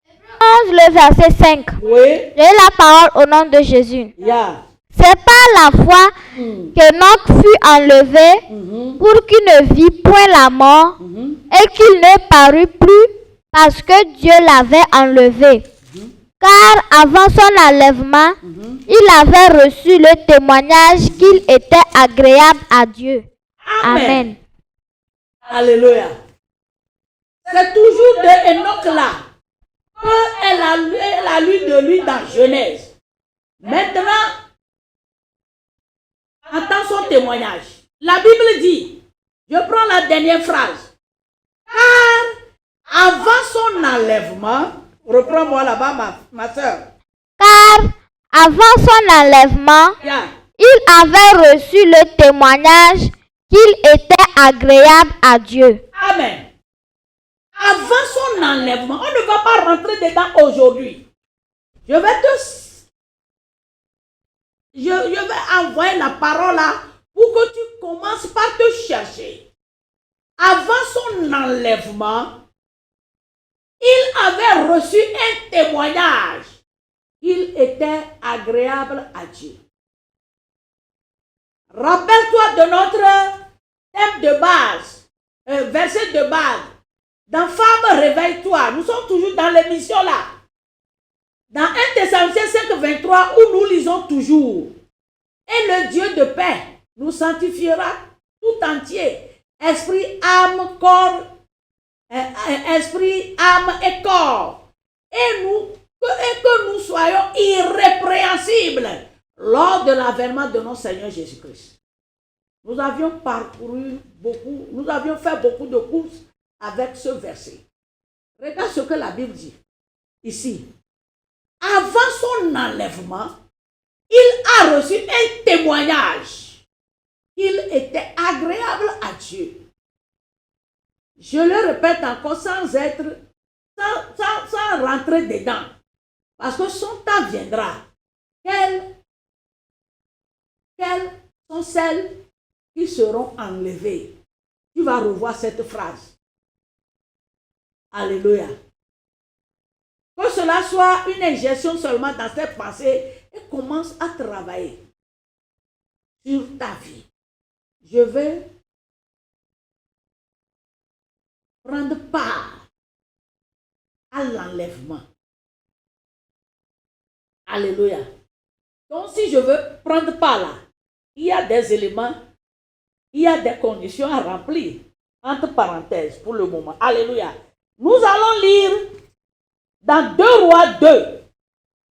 11, le verset 5. Oui. J'ai la parole au nom de Jésus. Yeah. C'est par la foi qu'Enoch fut enlevé pour qu'il ne vit point la mort et qu'il ne parut plus parce que Dieu l'avait enlevé. Car avant son enlèvement, il avait reçu le témoignage qu'il était agréable à Dieu. Amen. Alléluia. C'est toujours de Enoch là qu'elle a lu de lui dans Genèse. Maintenant, entend son témoignage. La Bible dit, je prends la dernière phrase. Car avant son enlèvement, reprends-moi là-bas ma soeur. Car avant son enlèvement, il avait reçu le témoignage qu'il était agréable à Dieu. Amen. Avant son enlèvement, on ne va pas rentrer dedans aujourd'hui. Je vais envoyer la parole là pour que tu commences par te chercher. Avant son enlèvement, il avait reçu un témoignage. Il était agréable à Dieu. Rappelle-toi de notre thème de base, verset de base. Dans Femme, réveille-toi. Nous sommes toujours dans l'émission là. Dans 1 Thessaloniciens 5, 23, où nous lisons toujours. Et le Dieu de paix nous sanctifiera tout entier. Esprit, âme, corps, esprit, âme et corps. Et que nous soyons irrépréhensibles lors de l'avènement de notre Seigneur Jésus-Christ. Nous avions parcouru beaucoup, nous avions fait beaucoup de courses avec ce verset. Regarde ce que la Bible dit ici. Avant son enlèvement, il a reçu un témoignage. Il était agréable à Dieu. Je le répète encore sans rentrer dedans. Parce que son temps viendra. Quelles sont celles qui seront enlevées? Tu vas revoir cette phrase. Alléluia. Que cela soit une ingestion seulement dans cette pensée et commence à travailler sur ta vie. Je vais prendre part à l'enlèvement. Alléluia. Donc si je veux prendre part là, il y a des éléments, il y a des conditions à remplir. Entre parenthèses pour le moment. Alléluia. Nous allons lire dans 2 Rois 2,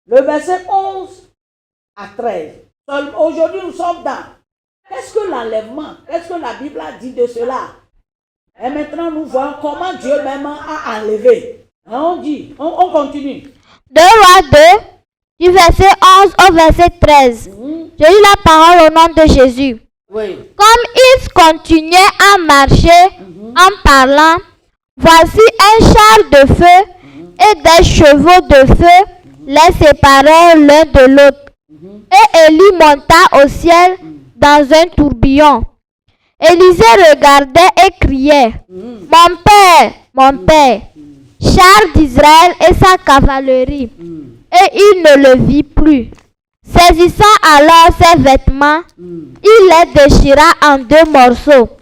le verset 11 à 13. Aujourd'hui, nous sommes dans qu'est-ce que l'enlèvement? Qu'est-ce que la Bible a dit de cela? Et maintenant, nous voyons comment Dieu même a enlevé. On continue. 2 Rois 2, du verset 11 au verset 13. Je lis la parole au nom de Jésus. Oui. Comme ils continuaient à marcher en parlant, voici un char de feu et des chevaux de feu les séparèrent l'un de l'autre. Et Élie monta au ciel dans un tourbillon. Élisée regardait et criait, mon père, char d'Israël et sa cavalerie. Et il ne le vit plus. Saisissant alors ses vêtements, il les déchira en 2 morceaux.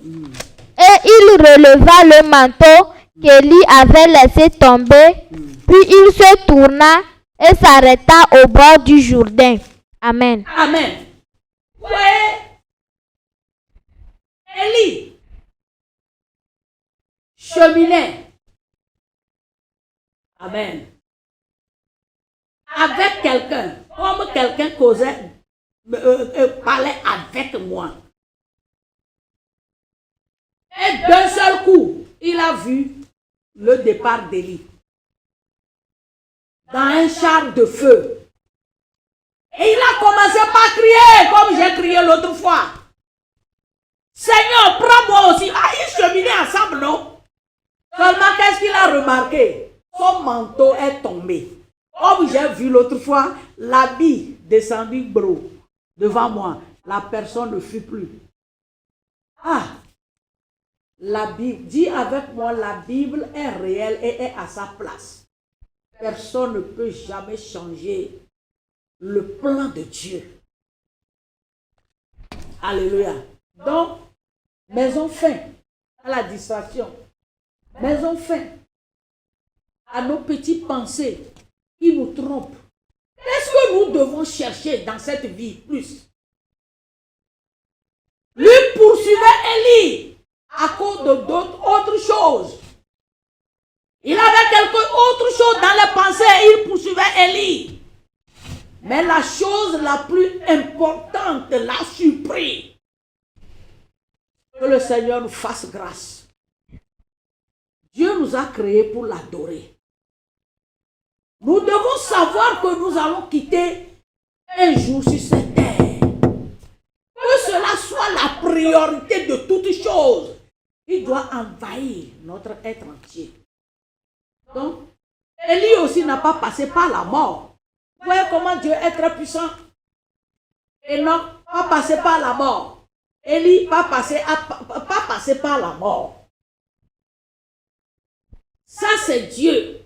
Et il releva le manteau qu'Élie avait laissé tomber, puis il se tourna et s'arrêta au bord du Jourdain. Amen. Amen. Ouais. Élie cheminait. Amen. Avec quelqu'un, comme quelqu'un causait, parlait avec moi. Et d'un seul coup, il a vu le départ d'Élie dans un char de feu. Et il a commencé par crier, comme j'ai crié l'autre fois. Seigneur, prends-moi aussi. Ah, ils cheminaient ensemble, non? Seulement, qu'est-ce qu'il a remarqué? Son manteau est tombé. Comme j'ai vu l'autre fois, l'habit descendu devant moi. La personne ne fut plus. Ah! La Bible, dis avec moi, la Bible est réelle et est à sa place. Personne ne peut jamais changer le plan de Dieu. Alléluia. Donc, maison fin à la distraction. Maison fin à nos petites pensées qui nous trompe. Qu'est-ce que nous devons chercher dans cette vie plus? Lui poursuivait Élie à cause de d'autres autres choses. Il avait quelque autre chose dans les pensées, il poursuivait Élie. Mais la chose la plus importante l'a surpris. Que le Seigneur nous fasse grâce. Dieu nous a créés pour l'adorer. Nous devons savoir que nous allons quitter un jour sur cette terre. Que cela soit la priorité de toutes choses. Il doit envahir notre être entier. Donc, Élie aussi n'a pas passé par la mort. Vous voyez comment Dieu est très puissant. Enoch pas passé par la mort. Élie pas passé par la mort. Ça c'est Dieu.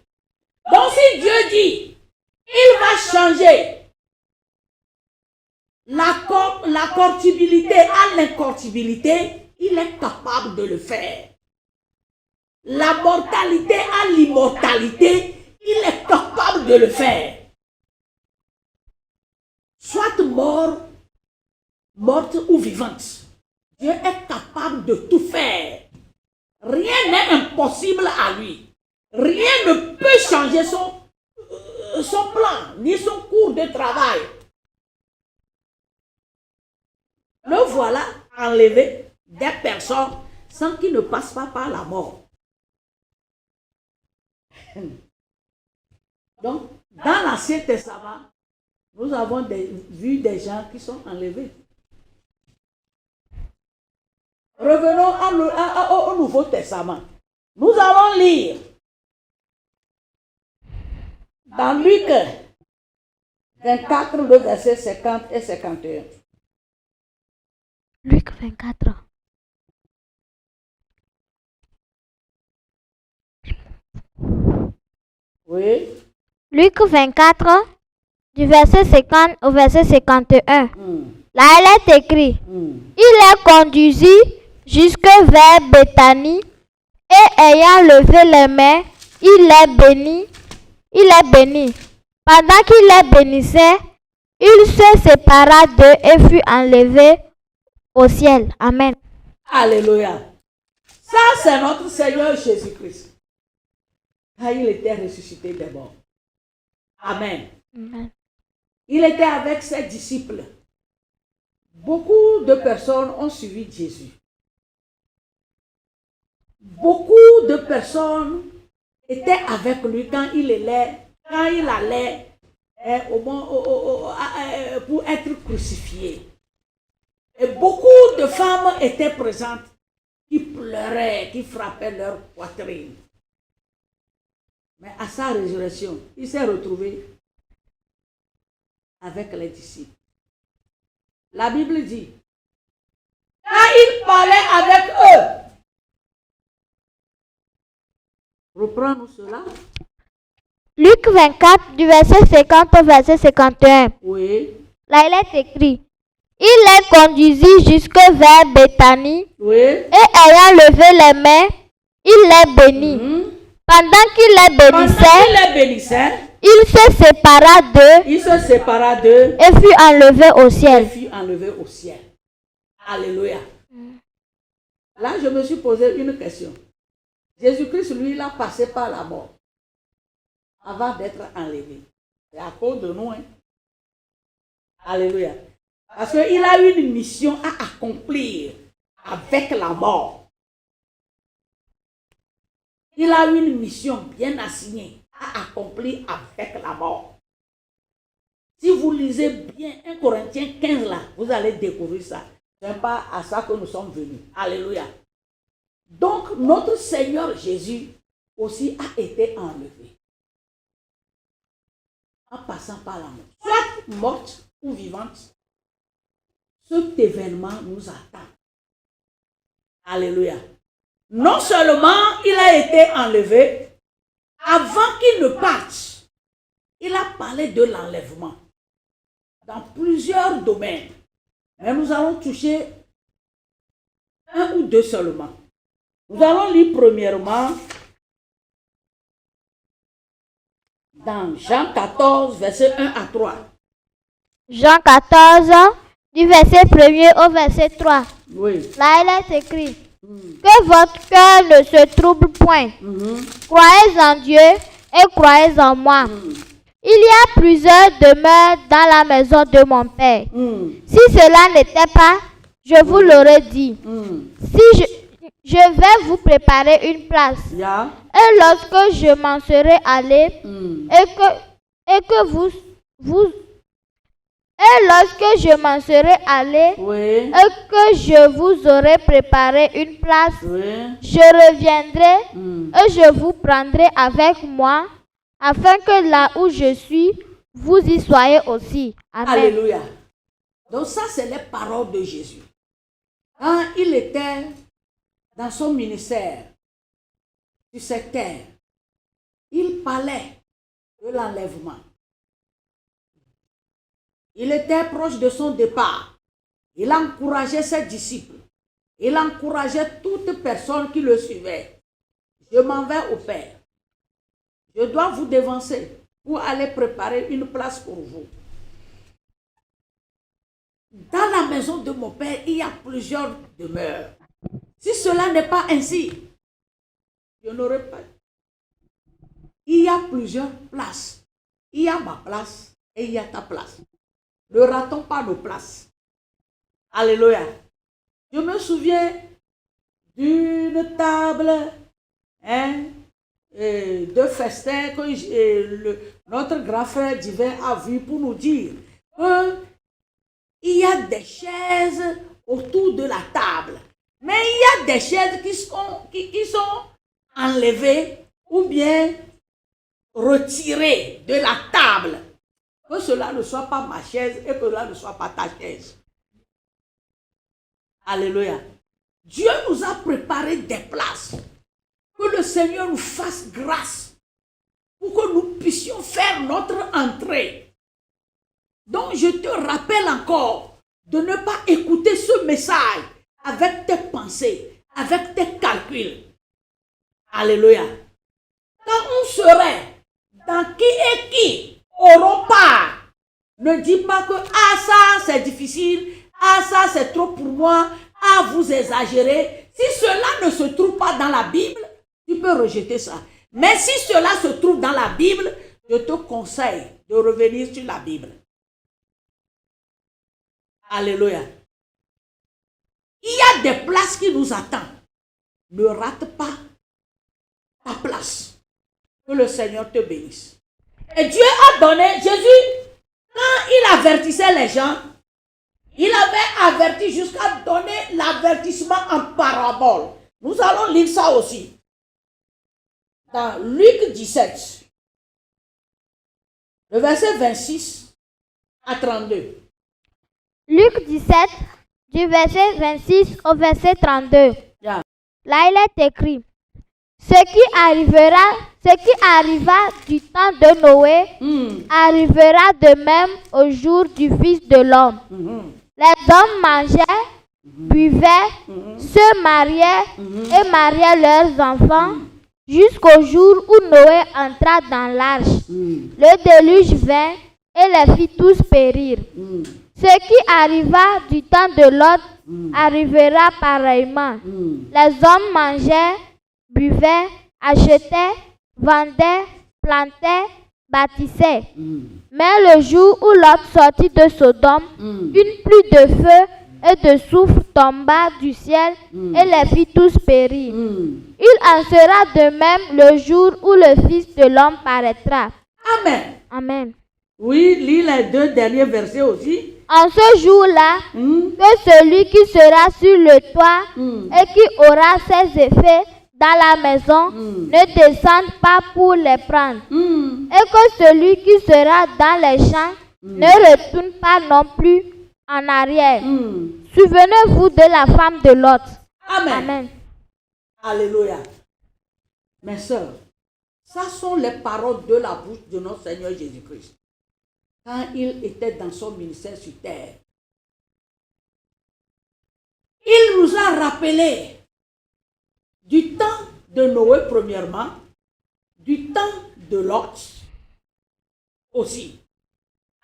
Donc si Dieu dit, il va changer la corruptibilité à l'incorruptibilité, il est capable de le faire. La mortalité à l'immortalité, il est capable de le faire. Soit morte ou vivante, Dieu est capable de tout faire. Rien n'est impossible à lui. Rien ne peut changer son plan, ni son cours de travail. Le voilà enlevé des personnes sans qu'il ne passe pas par la mort. Donc, dans l'Ancien Testament, nous avons vu des gens qui sont enlevés. Revenons au Nouveau Testament. Nous allons lire dans Luc 24, le verset 50 et 51. Luc 24. Oui. Luc 24, du verset 50 au verset 51. Là, il est écrit, il les conduisit jusque vers Béthanie et ayant levé les mains, il les bénit. Pendant qu'il les bénissait, il se sépara d'eux et fut enlevé au ciel. Amen. Alléluia. Ça, c'est notre Seigneur Jésus-Christ. Quand il était ressuscité des morts. Amen. Amen. Il était avec ses disciples. Beaucoup de personnes ont suivi Jésus. Beaucoup de personnes étaient avec lui quand il allait pour être crucifié. Et beaucoup de femmes étaient présentes qui pleuraient, qui frappaient leur poitrine. Mais à sa résurrection, il s'est retrouvé avec les disciples. La Bible dit, quand il parlait avec eux, reprends-nous cela. Luc 24, du verset 50 au verset 51. Oui. Là, il est écrit, il les conduisit jusque vers Béthanie. Oui. Et ayant levé les mains, il les bénit. Pendant qu'il les bénissait, il se sépara d'eux et fut enlevé au ciel. Alléluia. Là, je me suis posé une question. Jésus-Christ, lui, il a passé par la mort avant d'être enlevé. C'est à cause de nous. Alléluia. Parce qu'il a eu une mission à accomplir avec la mort. Il a eu une mission bien assignée à accomplir avec la mort. Si vous lisez bien 1 Corinthiens 15 là, vous allez découvrir ça. Ce n'est pas à ça que nous sommes venus. Alléluia. Donc, notre Seigneur Jésus aussi a été enlevé. En passant par la mort. Soit morte ou vivante, cet événement nous attend. Alléluia. Non seulement il a été enlevé, avant qu'il ne parte, il a parlé de l'enlèvement dans plusieurs domaines. Mais nous allons toucher un ou deux seulement. Nous allons lire premièrement Dans Jean 14, verset 1 à 3. Jean 14, du verset 1er au verset 3. Oui. Là, il est écrit que votre cœur ne se trouble point. Croyez en Dieu et croyez en moi. Il y a plusieurs demeures dans la maison de mon Père. Si cela n'était pas, je vous l'aurais dit. Si je vais vous préparer une place. Yeah. Et lorsque je m'en serai allé et lorsque je m'en serai allé Oui. et que je vous aurai préparé une place, Oui. je reviendrai et je vous prendrai avec moi, afin que là où je suis, vous y soyez aussi. Amen. Alléluia. Donc ça, c'est les paroles de Jésus. Quand il était dans son ministère sur cette terre, il parlait de l'enlèvement. Il était proche de son départ. Il encourageait ses disciples. Il encourageait toute personne qui le suivait. Je m'en vais au Père. Je dois vous dévancer pour aller préparer une place pour vous. Dans la maison de mon Père, il y a plusieurs demeures. Si cela n'est pas ainsi, je n'aurais pas. Il y a plusieurs places. Il y a ma place et il y a ta place. Ne ratons pas nos places. Alléluia. Je me souviens d'une table, de festin que notre grand frère divin a vu pour nous dire qu'il y a des chaises autour de la table. Mais il y a des chaises qui sont enlevées ou bien retirées de la table. Que cela ne soit pas ma chaise et que cela ne soit pas ta chaise. Alléluia. Dieu nous a préparé des places. Que le Seigneur nous fasse grâce pour que nous puissions faire notre entrée. Donc je te rappelle encore de ne pas écouter ce message avec tes pensées, avec tes calculs. Alléluia. Quand on serait dans qui et qui auront part, ne dis pas que ça c'est difficile, ça c'est trop pour moi, vous exagérez. Si cela ne se trouve pas dans la Bible, tu peux rejeter ça. Mais si cela se trouve dans la Bible, je te conseille de revenir sur la Bible. Alléluia. Il y a des places qui nous attendent. Ne rate pas ta place. Que le Seigneur te bénisse. Et Dieu a donné, Jésus, quand il avertissait les gens, il avait averti jusqu'à donner l'avertissement en parabole. Nous allons lire ça aussi. Dans Luc 17, le verset 26 à 32. Luc 17, du verset 26 au verset 32. Yeah. Là, il est écrit: ce qui arriva du temps de Noé arrivera de même au jour du Fils de l'homme. Les hommes mangeaient, buvaient, se mariaient et mariaient leurs enfants jusqu'au jour où Noé entra dans l'arche. Le déluge vint et les fit tous périr. Ce qui arriva du temps de Lot arrivera pareillement. Les hommes mangeaient, buvaient, achetaient, vendaient, plantaient, bâtissaient. Mais le jour où Lot sortit de Sodome, une pluie de feu et de soufre tomba du ciel et les fit tous périr. Il en sera de même le jour où le Fils de l'homme paraîtra. Amen. Amen. Oui, lis les deux derniers versets aussi. En ce jour-là, que celui qui sera sur le toit et qui aura ses effets dans la maison ne descende pas pour les prendre. Et que celui qui sera dans les champs ne retourne pas non plus en arrière. Souvenez-vous de la femme de Lot. Amen. Amen. Alléluia. Mes sœurs, ça sont les paroles de la bouche de notre Seigneur Jésus-Christ. Quand il était dans son ministère sur terre, il nous a rappelé du temps de Noé premièrement, du temps de Lot aussi.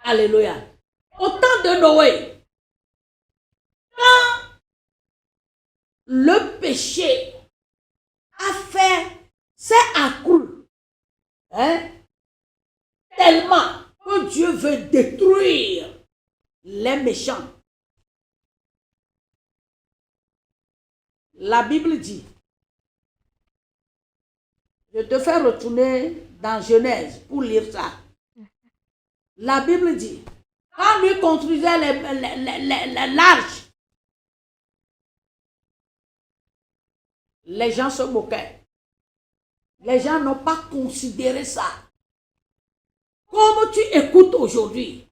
Alléluia. Au temps de Noé, quand le péché s'est accru, tellement que Dieu veut détruire les méchants. La Bible dit, je te fais retourner dans Genèse pour lire ça. La Bible dit, quand lui construisait l'arche, les gens se moquaient. Les gens n'ont pas considéré ça. Comme tu écoutes aujourd'hui,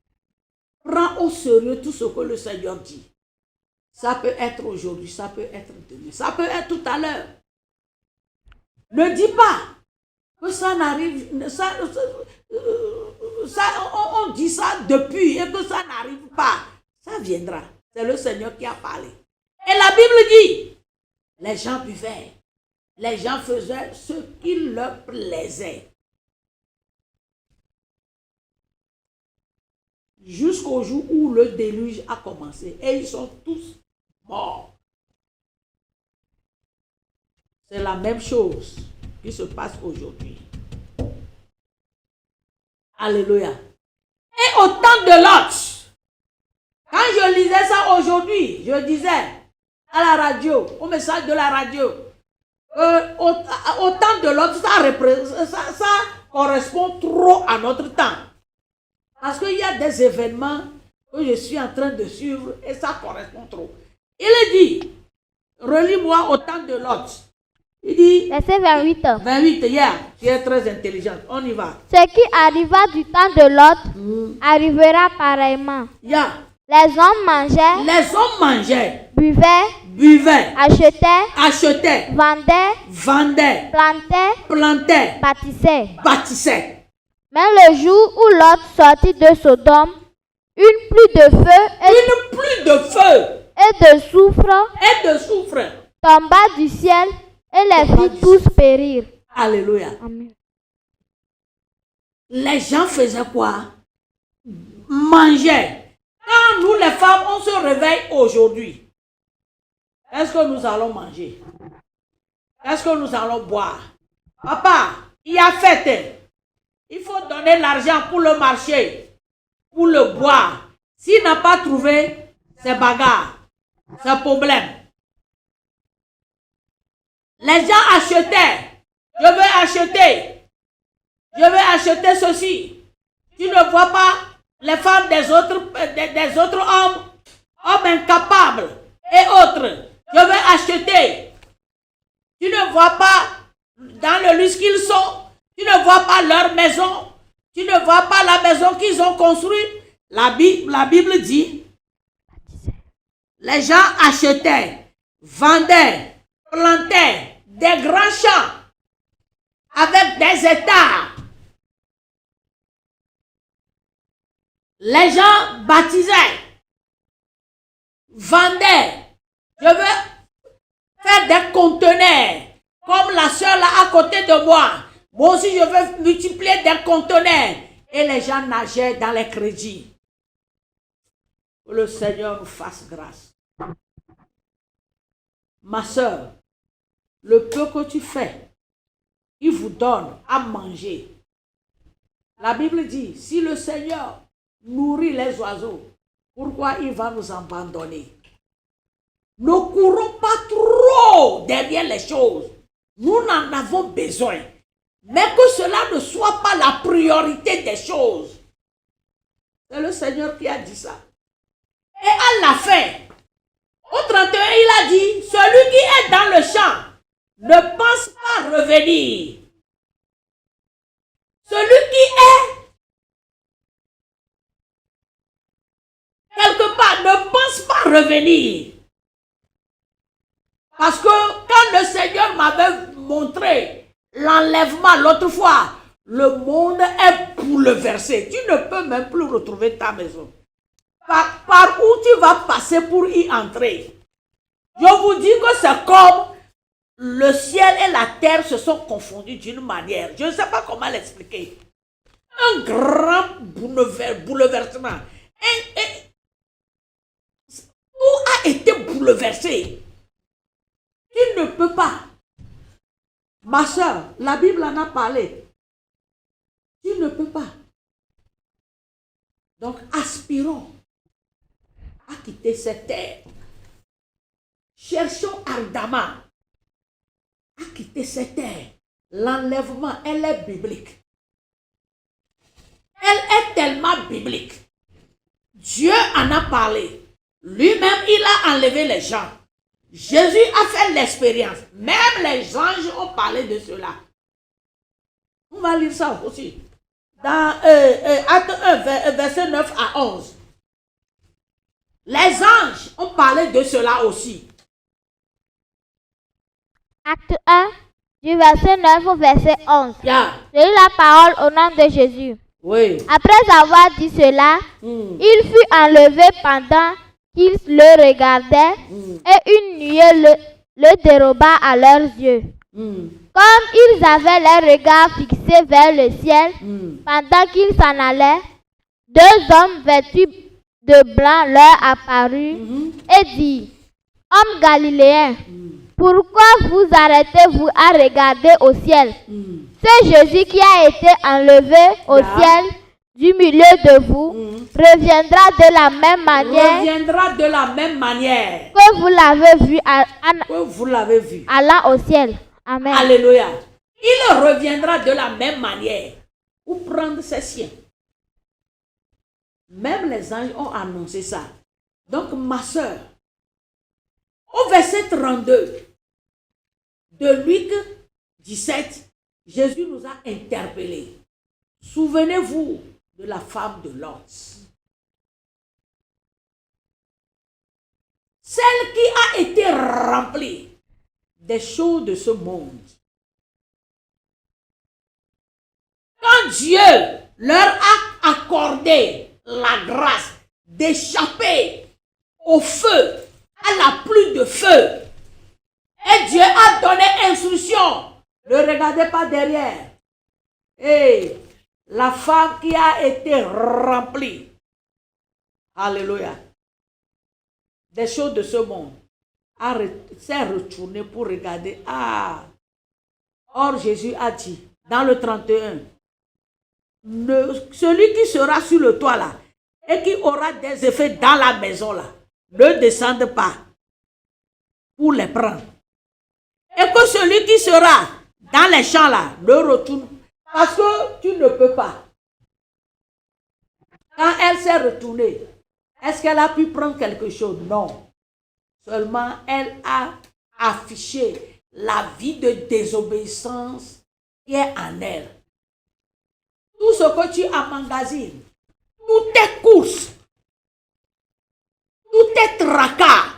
prends au sérieux tout ce que le Seigneur dit. Ça peut être aujourd'hui, ça peut être demain, ça peut être tout à l'heure. Ne dis pas que ça n'arrive, on dit ça depuis et que ça n'arrive pas. Ça viendra. C'est le Seigneur qui a parlé. Et la Bible dit, les gens buvaient, les gens faisaient ce qui leur plaisait. Jusqu'au jour où le déluge a commencé et ils sont tous morts. C'est la même chose qui se passe aujourd'hui. Alléluia. Et au temps de Lot, quand je lisais ça aujourd'hui, je disais à la radio, au message de la radio, au temps de Lot, ça correspond trop à notre temps. Parce qu'il y a des événements que je suis en train de suivre et ça correspond trop. Il est dit, relis-moi au temps de Lot. Il dit, verset 28. 28, tu es très intelligente, on y va. Ce qui arriva du temps de Lot arrivera pareillement. Les hommes mangeaient, buvaient, achetaient, vendaient, plantaient, bâtissaient. Mais le jour où Lot sortit de Sodome, une pluie de feu et de soufre tomba du ciel et les fit tous périr. Alléluia. Amen. Les gens faisaient quoi? Mangeaient. Quand nous les femmes, on se réveille aujourd'hui, est-ce que nous allons manger? Est-ce que nous allons boire? Papa, il y a fête. Il faut donner l'argent pour le marché, pour le boire. S'il n'a pas trouvé, c'est bagarre, c'est problème. Les gens achetaient. Je veux acheter ceci. Tu ne vois pas les femmes des autres hommes incapables et autres. Je veux acheter. Tu ne vois pas dans le luxe qu'ils sont. Tu ne vois pas leur maison. Tu ne vois pas la maison qu'ils ont construite. La Bible dit, les gens achetaient, vendaient, plantaient des grands champs avec des hectares. Les gens baptisaient, vendaient. Je veux faire des conteneurs comme la soeur là à côté de moi. Moi aussi, je veux multiplier des conteneurs. Et les gens nageaient dans les crédits. Que le Seigneur nous fasse grâce. Ma soeur, le peu que tu fais, il vous donne à manger. La Bible dit, si le Seigneur nourrit les oiseaux, pourquoi il va nous abandonner? Ne courons pas trop derrière les choses. Nous en avons besoin. Mais que cela ne soit pas la priorité des choses. C'est le Seigneur qui a dit ça. Et à la fin, au 31, il a dit, celui qui est dans le champ ne pense pas revenir. Celui qui est quelque part ne pense pas revenir. Parce que quand le Seigneur m'avait montré l'enlèvement l'autre fois, le monde est bouleversé. Tu ne peux même plus retrouver ta maison. Par où tu vas passer pour y entrer? Je vous dis que c'est comme le ciel et la terre se sont confondus d'une manière. Je ne sais pas comment l'expliquer. un grand bouleversement. Tout a été bouleversé. Tu ne peux pas. Ma soeur, la Bible en a parlé. Tu ne peux pas. Donc, aspirons à quitter cette terre. Cherchons ardemment à quitter cette terre. L'enlèvement, elle est biblique. Elle est tellement biblique. Dieu en a parlé. Lui-même, il a enlevé les gens. Jésus a fait l'expérience. Même les anges ont parlé de cela. On va lire ça aussi. Dans Acte 1, verset 9 à 11. Les anges ont parlé de cela aussi. Acte 1, du verset 9 au verset 11. Yeah. Je lis la parole au nom de Jésus. Oui. Après avoir dit cela, il fut enlevé pendant qu'ils le regardaient et une nuée le déroba à leurs yeux. Comme ils avaient les regards fixés vers le ciel, pendant qu'ils s'en allaient, deux hommes vêtus de blanc leur apparurent et dirent, « Hommes galiléens, pourquoi vous arrêtez-vous à regarder au ciel? C'est Jésus qui a été enlevé au ciel du milieu de vous, reviendra de la même manière, que vous l'avez vu allant au ciel. » Amen. Alléluia. Il reviendra de la même manière pour prendre ses siens. Même les anges ont annoncé ça. Donc, ma soeur, au verset 32 de Luc 17, Jésus nous a interpellés. Souvenez-vous de la femme de Lot. Celle qui a été remplie des choses de ce monde. Quand Dieu leur a accordé la grâce d'échapper au feu, à la pluie de feu, et Dieu a donné instruction, ne regardez pas derrière. Et la femme qui a été remplie, alléluia, des choses de ce monde, s'est retournée pour regarder. Ah! Or, Jésus a dit, dans le 31, celui qui sera sur le toit là, et qui aura des effets dans la maison là, ne descende pas pour les prendre. Et que celui qui sera dans les champs là, ne retourne, parce que tu ne peux pas. Quand elle s'est retournée, est-ce qu'elle a pu prendre quelque chose? Non. Seulement, elle a affiché la vie de désobéissance qui est en elle. Tout ce que tu emmagasines, toutes tes courses, tous tes tracas,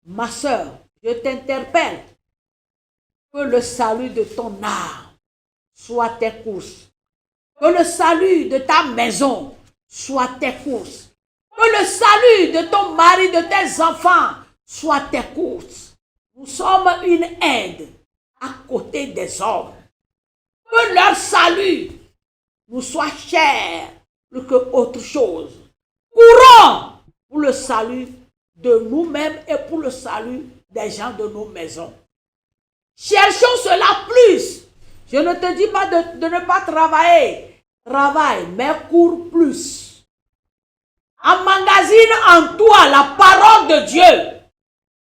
ma soeur, je t'interpelle que le salut de ton âme soit tes courses, que le salut de ta maison soit tes courses, que le salut de ton mari, de tes enfants soit tes courses. Nous sommes une aide à côté des hommes. Que leur salut nous soit cher plus que autre chose. Courons pour le salut de nous-mêmes et pour le salut des gens de nos maisons. Cherchons cela plus. Je ne te dis pas de ne pas travailler. Travaille, mais cours plus. Emmagasine en toi la parole de Dieu.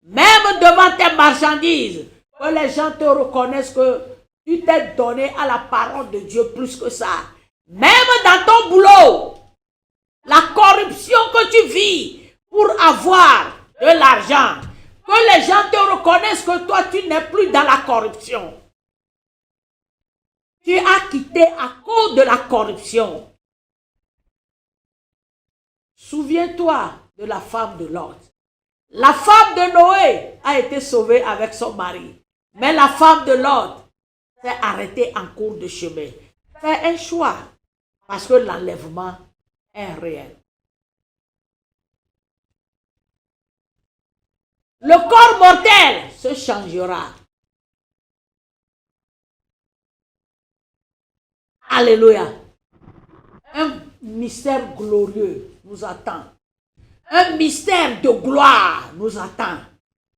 Même devant tes marchandises. Que les gens te reconnaissent que tu t'es donné à la parole de Dieu plus que ça. Même dans ton boulot. La corruption que tu vis pour avoir de l'argent. Que les gens te reconnaissent que toi tu n'es plus dans la corruption. Tu as quitté à cause de la corruption. Souviens-toi de la femme de Lot. La femme de Noé a été sauvée avec son mari. Mais la femme de Lot s'est arrêtée en cours de chemin. Fais un choix parce que l'enlèvement est réel. Le corps mortel se changera Alléluia. Un mystère glorieux nous attend. Un mystère de gloire nous attend.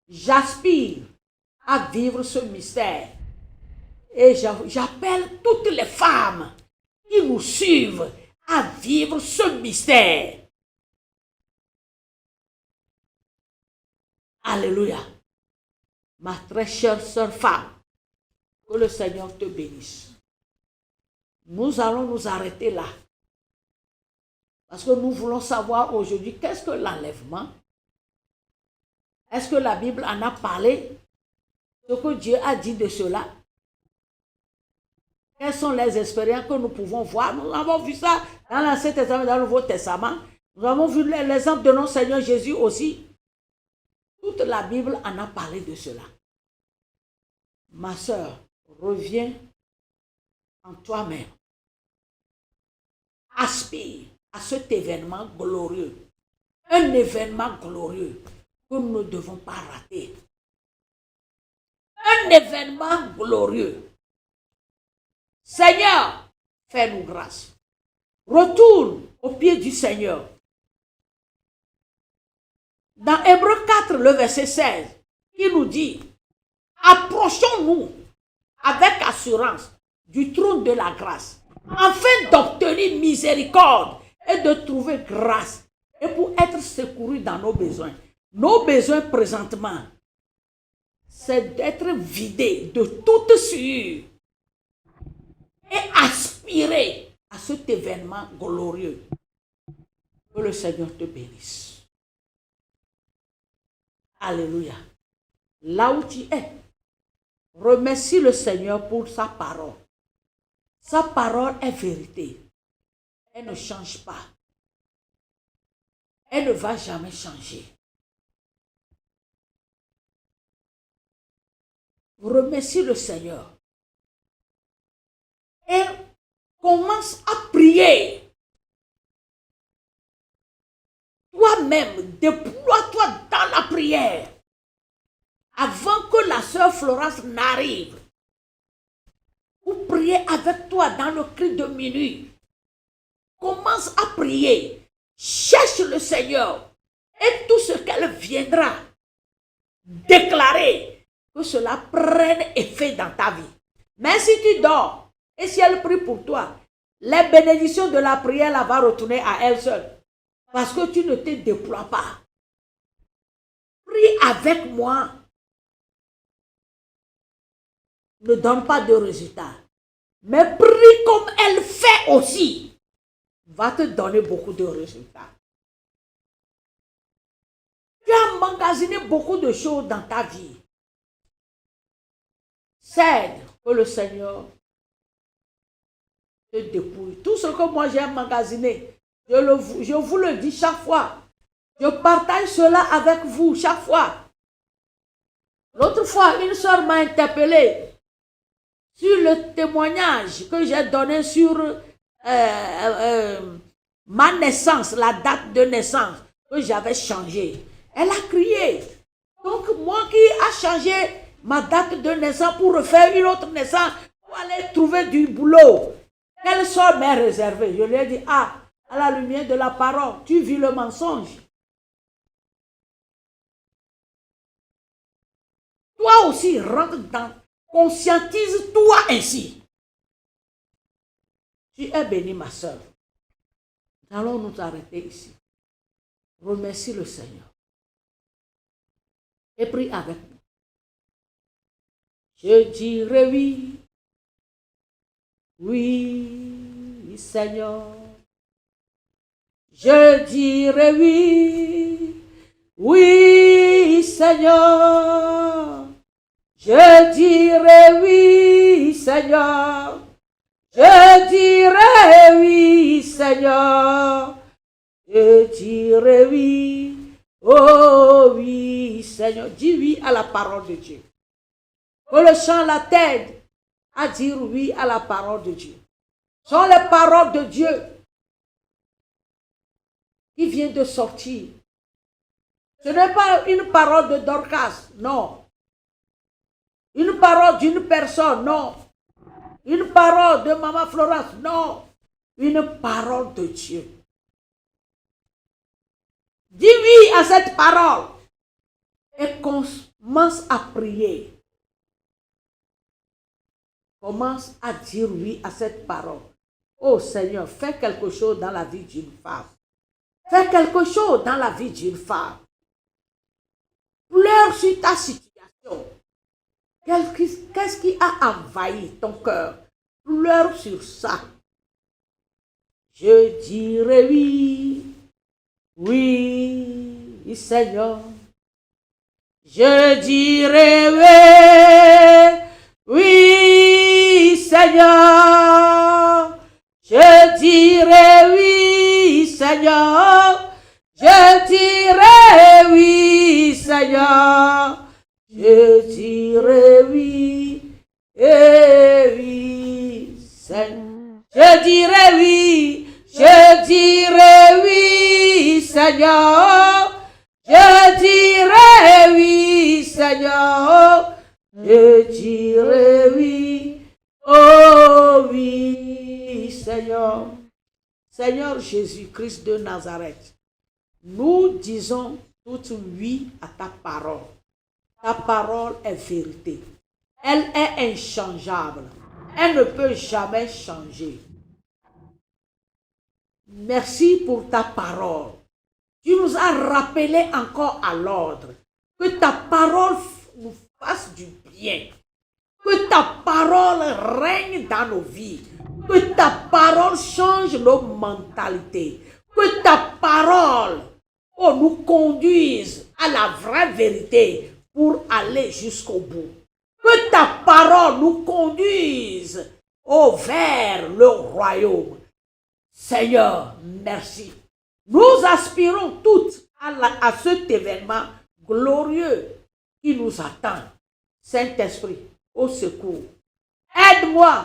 J'aspire à vivre ce mystère. Et j'appelle toutes les femmes qui nous suivent à vivre ce mystère. Alléluia. Ma très chère sœur femme, que le Seigneur te bénisse. Nous allons nous arrêter là. Parce que nous voulons savoir aujourd'hui qu'est-ce que l'enlèvement. Est-ce que la Bible en a parlé? Ce que Dieu a dit de cela? Quelles sont les expériences que nous pouvons voir? Nous avons vu ça dans l'Ancien Testament, dans le Nouveau Testament. Nous avons vu l'exemple de notre Seigneur Jésus aussi. Toute la Bible en a parlé de cela. Ma sœur, reviens en toi-même. Aspire à cet événement glorieux. Un événement glorieux que nous ne devons pas rater. Un événement glorieux. Seigneur, fais-nous grâce. Retourne au pied du Seigneur. Dans Hébreux 4, le verset 16, il nous dit, approchons-nous avec assurance du trône de la grâce, afin d'obtenir miséricorde et de trouver grâce, et pour être secourus dans nos besoins. Nos besoins présentement, c'est d'être vidés de toute souillure et aspirer à cet événement glorieux. Que le Seigneur te bénisse. Alléluia. Là où tu es, remercie le Seigneur pour sa parole. Sa parole est vérité. Elle ne change pas. Elle ne va jamais changer. Remercie le Seigneur. Et commence à prier. Toi-même, déploie-toi dans la prière. Avant que la sœur Florence n'arrive. Pour prier avec toi dans le cri de minuit. Commence à prier. Cherche le Seigneur. Et tout ce qu'elle viendra déclarer, que cela prenne effet dans ta vie. Mais si tu dors, et si elle prie pour toi, les bénédictions de la prière la va retourner à elle seule. Parce que tu ne te déploies pas. Prie avec moi. Ne donne pas de résultats. Mais prie comme elle fait aussi. Va te donner beaucoup de résultats. Tu as emmagasiné beaucoup de choses dans ta vie. Cède que le Seigneur te dépouille. Tout ce que moi j'ai emmagasiné, je vous le dis chaque fois. Je partage cela avec vous chaque fois. L'autre fois, une soeur m'a interpellé sur le témoignage que j'ai donné sur ma naissance, la date de naissance que j'avais changée. Elle a crié. Donc moi qui a changé ma date de naissance pour refaire une autre naissance, pour aller trouver du boulot, quelle sort m'est réservée? Je lui ai dit, à la lumière de la parole, tu vis le mensonge. Toi aussi, rentre dans, conscientise-toi ainsi. Tu es bénie, ma soeur. Nous allons nous arrêter ici. Remercie le Seigneur. Et prie avec nous. Je dirai oui. Oui, Seigneur. Je dirai oui. Oui, Seigneur. Je dirai oui, Seigneur. Je dirai oui, Seigneur. Je dirai oui. Oh oui, Seigneur. Dis oui à la parole de Dieu. Que le chant la t'aide à dire oui à la parole de Dieu. Ce sont les paroles de Dieu qui viennent de sortir. Ce n'est pas une parole de Dorcas, non. Une parole d'une personne, non. une parole de Maman Florence. Non, une parole de Dieu. Dis oui à cette parole et commence à prier. Commence à dire oui à cette parole. Oh Seigneur, fais quelque chose dans la vie d'une femme. Fais quelque chose dans la vie d'une femme. Pleure sur ta situation. Qu'est-ce qui a envahi ton cœur? Pleure sur ça. Je dirai oui, oui, Seigneur. Je dirai oui, oui, Seigneur. Je dirai oui, Seigneur. Je dirai oui, Seigneur. Je dirai oui, et oui, Seigneur. Je dirai oui, je dirai oui, Seigneur. Je dirai oui, Seigneur. Je dirai oui, oh oui, Seigneur. Seigneur Jésus-Christ de Nazareth, nous disons tout oui à ta parole. Ta parole est vérité. Elle est inchangeable. Elle ne peut jamais changer. Merci pour ta parole. Tu nous as rappelé encore à l'ordre. Que ta parole nous fasse du bien. Que ta parole règne dans nos vies. Que ta parole change nos mentalités. Que ta parole nous conduise à la vraie vérité pour aller jusqu'au bout. Que ta parole nous conduise vers le royaume. Seigneur, merci. Nous aspirons toutes à cet événement glorieux qui nous attend. Saint-Esprit, au secours. Aide-moi,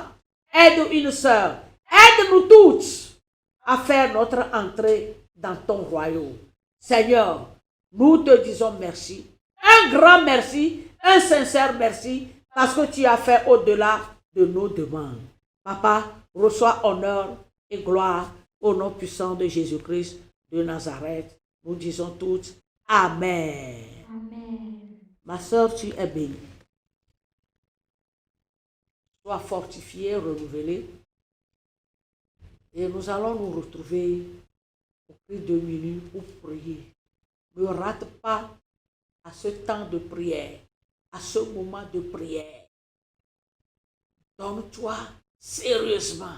aide une sœur, aide-nous toutes à faire notre entrée dans ton royaume. Seigneur, nous te disons merci. Un grand merci, un sincère merci, parce que tu as fait au-delà de nos demandes. Papa, reçois honneur et gloire au nom puissant de Jésus-Christ de Nazareth. Nous disons toutes Amen. Amen. Ma soeur, tu es bénie. Sois fortifiée, renouvelée. Et nous allons nous retrouver au prix de minuit pour prier. Ne rate pas à ce temps de prière, à ce moment de prière. Donne-toi sérieusement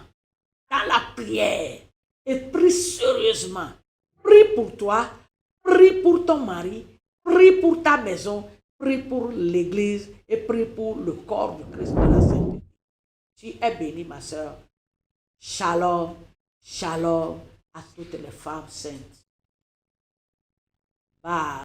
dans la prière et prie sérieusement. Prie pour toi, prie pour ton mari, prie pour ta maison, prie pour l'église et prie pour le corps du Christ de la Sainte. Tu es bénie, ma soeur. Shalom, shalom à toutes les femmes saintes. Bye.